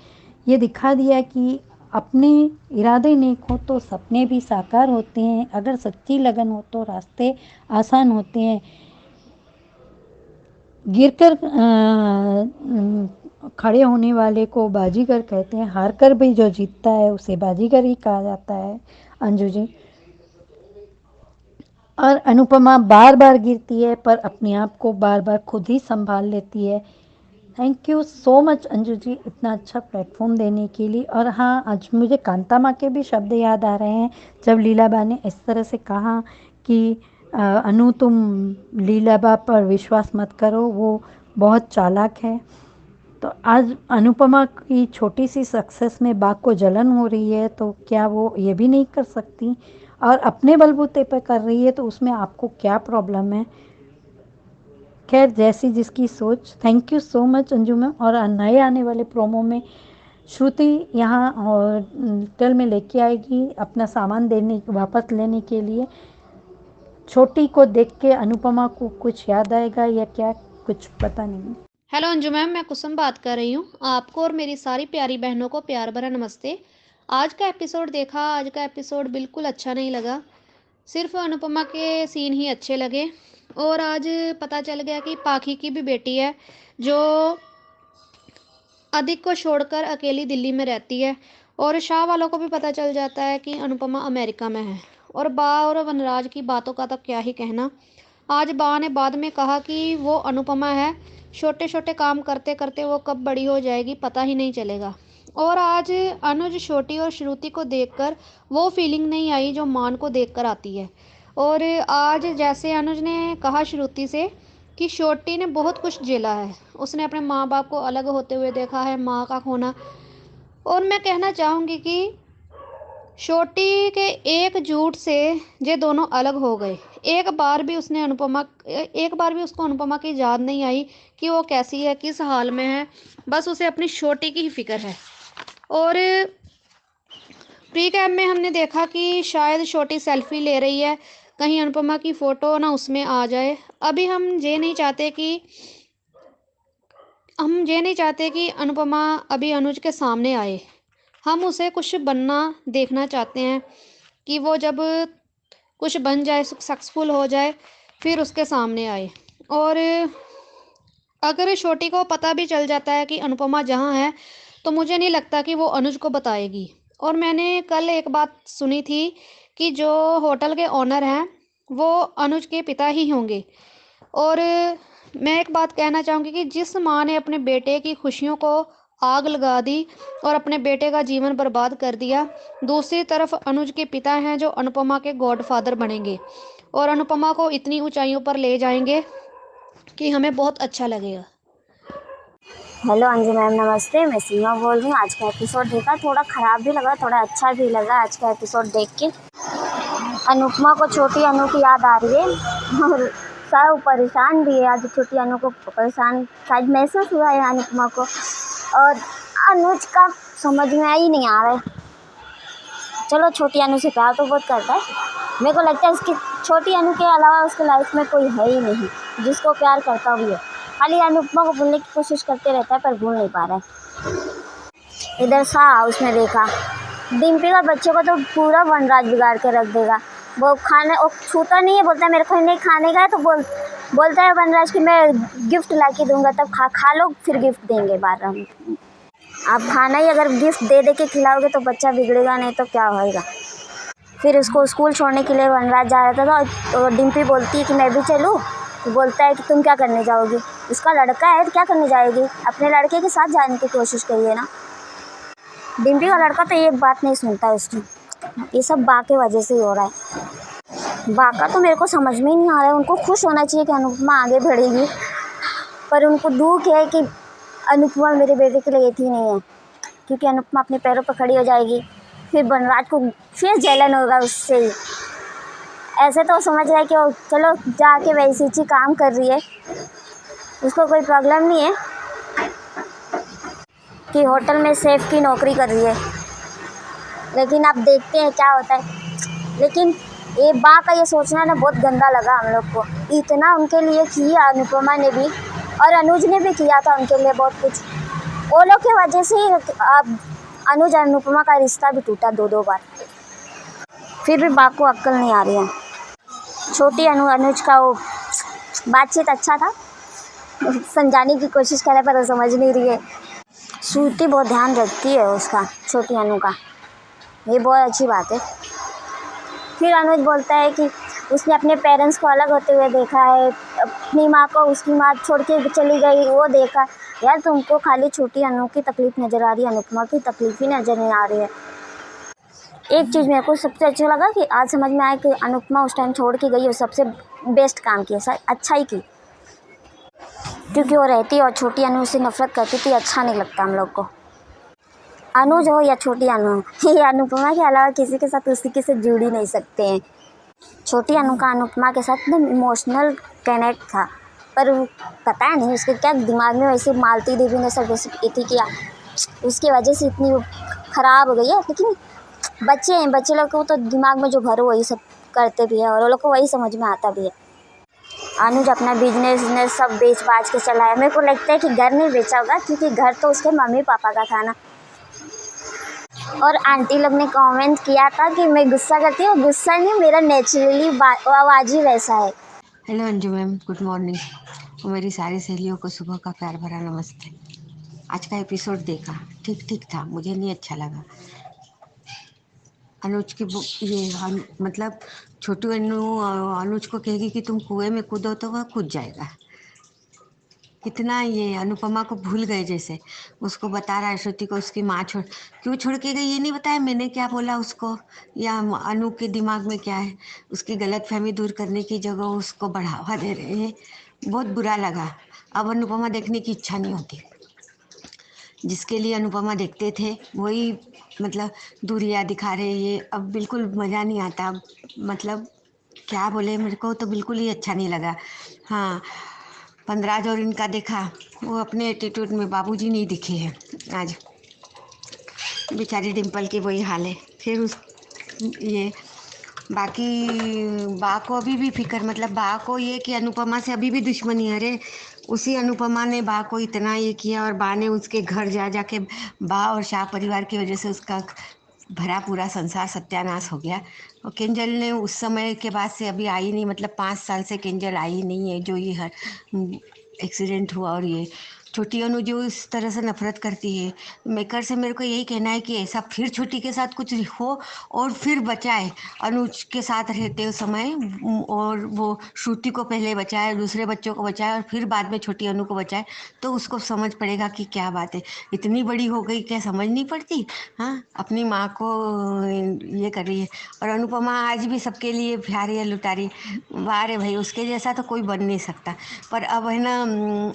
ये दिखा दिया कि अपने इरादे नेक हो तो सपने भी साकार होते हैं, अगर सच्ची लगन हो तो रास्ते आसान होते हैं। गिरकर खड़े होने वाले को बाजीगर कहते हैं, हारकर भी जो जीतता है उसे बाजीगर ही कहा जाता है। अंजू जी, और अनुपमा बार बार गिरती है पर अपने आप को बार बार खुद ही संभाल लेती है। Thank you so much Anju ji, इतना अच्छा प्लेटफॉर्म देने के लिए। और हाँ, आज मुझे कांता माँ के भी शब्द याद आ रहे हैं, जब लीलाबा ने इस तरह से कहा कि अनु तुम लीलाबा पर विश्वास मत करो, वो बहुत चालाक है। तो आज अनुपमा की छोटी सी सक्सेस में बाघ को जलन हो रही है, तो क्या वो ये भी नहीं कर सकती? और अपने बलबूते पे कर रही है तो उसमें आपको क्या प्रॉब्लम है? खैर, जैसी जिसकी सोच। Thank you so much Anju ma'am. और नए आने वाले प्रोमो में श्रुति यहाँ होटल में लेके आएगी अपना सामान देने वापस लेने के लिए। छोटी को देख के अनुपमा को कुछ याद आएगा या क्या, कुछ पता नहीं। हेलो अंजू मैम, मैं कुसुम बात कर रही हूँ। आपको और मेरी सारी प्यारी बहनों को प्यार भरा नमस्ते। आज का एपिसोड देखा, आज का एपिसोड बिल्कुल अच्छा नहीं लगा, सिर्फ अनुपमा के सीन ही अच्छे लगे। और आज पता चल गया कि पाखी की भी बेटी है जो अधिक को छोड़कर अकेली दिल्ली में रहती है, और शाह वालों को भी पता चल जाता है कि अनुपमा अमेरिका में है। और बा और वनराज की बातों का तो क्या ही कहना। आज बा ने बाद में कहा कि वो अनुपमा है, छोटे छोटे काम करते करते वो कब बड़ी हो जाएगी पता ही नहीं चलेगा। और आज अनुज छोटी और श्रुति को देखकर वो फीलिंग नहीं आई जो मान को देखकर आती है। और आज जैसे अनुज ने कहा श्रुति से कि छोटी ने बहुत कुछ झेला है, उसने अपने माँ बाप को अलग होते हुए देखा है, माँ का खोना। और मैं कहना चाहूँगी कि छोटी के एक झूठ से ये दोनों अलग हो गए। एक बार भी उसको अनुपमा की याद नहीं आई कि वो कैसी है, किस हाल में है, बस उसे अपनी छोटी की ही फिक्र है। और प्री कैप में हमने देखा कि शायद छोटी सेल्फी ले रही है, कहीं अनुपमा की फ़ोटो ना उसमें आ जाए। अभी हम ये नहीं चाहते कि अनुपमा अभी अनुज के सामने आए। हम उसे कुछ बनना देखना चाहते हैं कि वो जब कुछ बन जाए, सक्सेसफुल हो जाए, फिर उसके सामने आए। और अगर छोटी को पता भी चल जाता है कि अनुपमा जहाँ है, तो मुझे नहीं लगता कि वो अनुज को बताएगी। और मैंने कल एक बात सुनी थी कि जो होटल के ओनर हैं वो अनुज के पिता ही होंगे। और मैं एक बात कहना चाहूँगी कि जिस माँ ने अपने बेटे की खुशियों को आग लगा दी और अपने बेटे का जीवन बर्बाद कर दिया, दूसरी तरफ अनुज के पिता हैं जो अनुपमा के गॉडफादर बनेंगे और अनुपमा को इतनी ऊंचाइयों पर ले जाएंगे कि हमें बहुत अच्छा लगेगा। हेलो अंजू मैम, नमस्ते। मैं सीमा बोल रही हूँ। आज का एपिसोड देखा, थोड़ा ख़राब भी लगा, थोड़ा अच्छा भी लगा। आज का एपिसोड देख के अनुपमा को छोटी अनु की याद आ रही है और शायद परेशान भी है। आज छोटी अनु को परेशान शायद महसूस हुआ है अनुपमा को, और अनुज का समझ में ही नहीं आ रहा है। चलो, छोटी अनु से प्यार तो बहुत करता है, मेरे को लगता है उसकी छोटी अनु के अलावा उसके लाइफ में कोई है ही नहीं जिसको प्यार करता भी है। खाली अनुपमा को भूलने की कोशिश करते रहता है पर भूल नहीं पा रहा है। इधर सा उसमें देखा डिम्पी का बच्चे को तो पूरा वनराज बिगाड़ के रख देगा। वो खाने वो छूता नहीं है, बोलता है मेरे को नहीं खाने का है, तो बोलता है वनराज कि मैं गिफ्ट ला के दूँगा, तब खा लो, फिर गिफ्ट देंगे बार। आप खाना ही अगर गिफ्ट दे के खिलाओगे तो बच्चा बिगड़ेगा, नहीं तो क्या होएगा। फिर उसको स्कूल छोड़ने के लिए वनराज जा रहा था तो डिम्पी बोलती है कि मैं भी चलूँ, तो बोलता है कि तुम क्या करने जाओगी, उसका लड़का है तो क्या करने जाएगी, अपने लड़के के साथ जाने की कोशिश करिए ना। डिम्पी का लड़का तो एक बात नहीं सुनता है उसकी। ये सब बा के वजह से ही हो रहा है। बा का तो मेरे को समझ में ही नहीं आ रहा है। उनको खुश होना चाहिए कि अनुपमा आगे बढ़ेगी, पर उनको दुख है कि अनुपमा मेरे बेटे के लिए थी नहीं है, क्योंकि अनुपमा अपने पैरों पर खड़ी हो जाएगी, फिर वनराज को फिर जलन होगा उससे ही। ऐसे तो समझ रहा है कि वो चलो जाके वैसी चीज काम कर रही है, उसको कोई प्रॉब्लम नहीं है कि होटल में शेफ की नौकरी कर रही है। लेकिन अब देखते हैं क्या होता है। लेकिन ये बा का ये सोचना ना बहुत गंदा लगा हम लोग को। इतना उनके लिए किया अनुपमा ने भी और अनुज ने भी किया था उनके लिए बहुत कुछ। वो लोग की वजह से ही अब अनुज अनुपमा का रिश्ता भी टूटा 2-2 बार। फिर भी बा को अक्ल नहीं आ रही है। छोटी अनुज का वो बातचीत अच्छा था, समझाने की कोशिश करे पर वो समझ नहीं रही है। श्रुति बहुत ध्यान रखती है उसका, छोटी अनु का, ये बहुत अच्छी बात है। फिर अनुज बोलता है कि उसने अपने पेरेंट्स को अलग होते हुए देखा है, अपनी माँ को उसकी माँ छोड़ के चली गई वो देखा। यार तुमको खाली छोटी अनु की तकलीफ़ नज़र आ रही है, अनुपमा की तकलीफ़ ही नज़र नहीं आ रही है। एक चीज़ मेरे को सबसे अच्छा लगा कि आज समझ में आया कि अनुपमा उस टाइम छोड़ के गई और सबसे बेस्ट काम किया, सर अच्छा ही की, क्योंकि वो रहती और छोटी अनु से नफरत करती थी, अच्छा नहीं लगता हम लोग को। अनुज हो या छोटी अनु, ये अनुपमा के अलावा किसी के साथ उसी के से जुड़ ही नहीं सकते हैं। छोटी अनु का अनुपमा के साथ एकदम इमोशनल कनेक्ट था, पर पता नहीं उसके क्या दिमाग में वैसे मालती देवी ने सब वैसे इतनी किया, उसकी वजह से इतनी ख़राब हो गई है। लेकिन बच्चे हैं, बच्चे लोग को तो दिमाग में जो भरो वही सब करते भी है और वो लोग को वही समझ में आता भी है। अनुज अपना बिजनेस सब बेच बाच के चला है। मेरे को लगता है कि घर नहीं बेचा होगा, क्योंकि घर तो उसके मम्मी पापा का था ना। और आंटी लोग ने कमेंट किया था कि मैं गुस्सा करती हूँ, गुस्सा नहीं, मेरा नेचुरली आवाज़ ही वैसा है। Hello Anju ma'am, good morning. और मेरी सारी सहेलियों को सुबह का प्यार भरा नमस्ते। आज का एपिसोड देखा, ठीक ठीक था, मुझे नहीं अच्छा लगा। अनुज की मतलब छोटू अनुज को कहेगी कि तुम कुएं में कूदो तो वह कूद जाएगा। कितना ये अनुपमा को भूल गए, जैसे उसको बता रहा है श्रुति को उसकी माँ क्यों छोड़ के गई, ये नहीं बताया मैंने क्या बोला उसको, या अनु के दिमाग में क्या है। उसकी गलतफहमी दूर करने की जगह उसको बढ़ावा दे रहे हैं, बहुत बुरा लगा। अब अनुपमा देखने की इच्छा नहीं होती। जिसके लिए अनुपमा देखते थे वही मतलब दूरियां दिखा रहे, ये अब बिल्कुल मज़ा नहीं आता। मतलब क्या बोले, मेरे को तो बिल्कुल ही अच्छा नहीं लगा। हाँ, 15 और इनका देखा, वो अपने एटीट्यूड में बाबूजी नहीं दिखे हैं आज। बेचारी डिम्पल की वही हाल है। फिर ये बाकी बा को अभी भी फिक्र, मतलब बा को ये कि अनुपमा से अभी भी दुश्मनी है। अरे उसी अनुपमा ने बा को इतना ये किया और बा ने उसके घर जा के बा और शाह परिवार की वजह से उसका भरा पूरा संसार सत्यानाश हो गया। और किंजल ने उस समय के बाद से अभी आई नहीं, मतलब 5 साल से किंजल आई नहीं है। जो ये एक्सीडेंट हुआ और ये छोटी अनु जो इस तरह से नफरत करती है, मेकर से मेरे को यही कहना है कि ऐसा फिर छोटी के साथ कुछ हो और फिर बचाए, अनुज के साथ रहते समय, और वो श्रुति को पहले बचाए, दूसरे बच्चों को बचाए और फिर बाद में छोटी अनु को बचाए, तो उसको समझ पड़ेगा कि क्या बात है। इतनी बड़ी हो गई, क्या समझ नहीं पड़ती? हाँ, अपनी माँ को ये कर रही है। और अनुपमा आज भी सबके लिए प्यारी है, लुटारी, वाह रे भाई, उसके जैसा तो कोई बन नहीं सकता। पर अब है ना,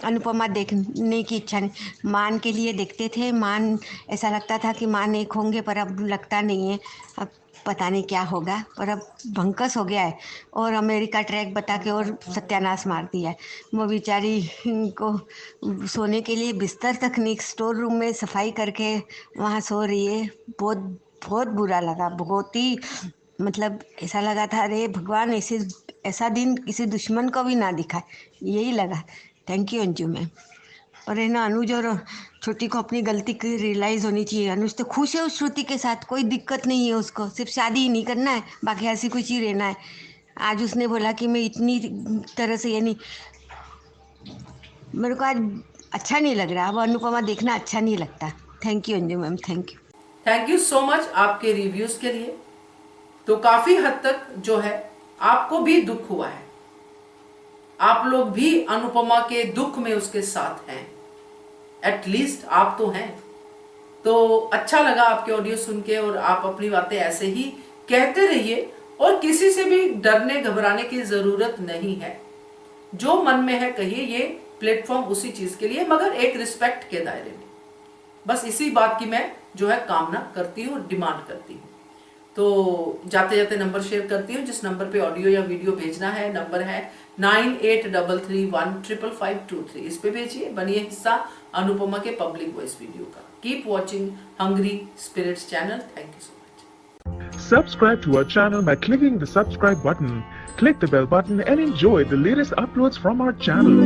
अनुपमा देखने की इच्छा नहीं। मान के लिए देखते थे, मान ऐसा लगता था कि मान एक होंगे, पर अब लगता नहीं है। अब पता नहीं क्या होगा, पर अब भंकस हो गया है और अमेरिका ट्रैक बता के और सत्यानाश मार दिया है। वो बेचारी को सोने के लिए बिस्तर तक नहीं, स्टोर रूम में सफाई करके वहाँ सो रही है। बहुत बहुत बुरा लगा, बहुत ही, मतलब ऐसा लगा था अरे भगवान ऐसा दिन किसी दुश्मन को भी ना दिखाए, यही लगा। Thank you Anju ma'am. और है ना, अनुज और छोटी को अपनी गलती की रियलाइज़ होनी चाहिए। अनुज तो खुश है उस श्रुति के साथ, कोई दिक्कत नहीं है उसको, सिर्फ शादी ही नहीं करना है, बाकी ऐसी कुछ ही रहना है। आज उसने बोला कि मैं इतनी तरह से, यानी मेरे को आज अच्छा नहीं लग रहा, अब अनुपमा देखना अच्छा नहीं लगता। Thank you Anju ma'am, thank you. Thank you so much आपके रिव्यूज के लिए। तो काफी हद तक जो है आपको भी दुख हुआ है, आप लोग भी अनुपमा के दुख में उसके साथ हैं, एटलीस्ट आप तो हैं। तो अच्छा लगा आपके ऑडियो सुन के, और आप अपनी बातें ऐसे ही कहते रहिए और किसी से भी डरने घबराने की जरूरत नहीं है। जो मन में है कहिए, ये प्लेटफॉर्म उसी चीज के लिए, मगर एक रिस्पेक्ट के दायरे में। बस इसी बात की मैं जो है कामना करती हूँ, डिमांड करती हूँ। तो जाते जाते नंबर शेयर करती हूँ, जिस नंबर पे ऑडियो या वीडियो भेजना है, नंबर है 9833155523। इस पे भेजिए, बनिए हिस्सा अनुपमा के पब्लिक वॉइस वीडियो का। Keep watching hungry spirits channel. Thank you so much. Subscribe to our channel by clicking the subscribe button. Click the bell button and enjoy the latest uploads from our channel.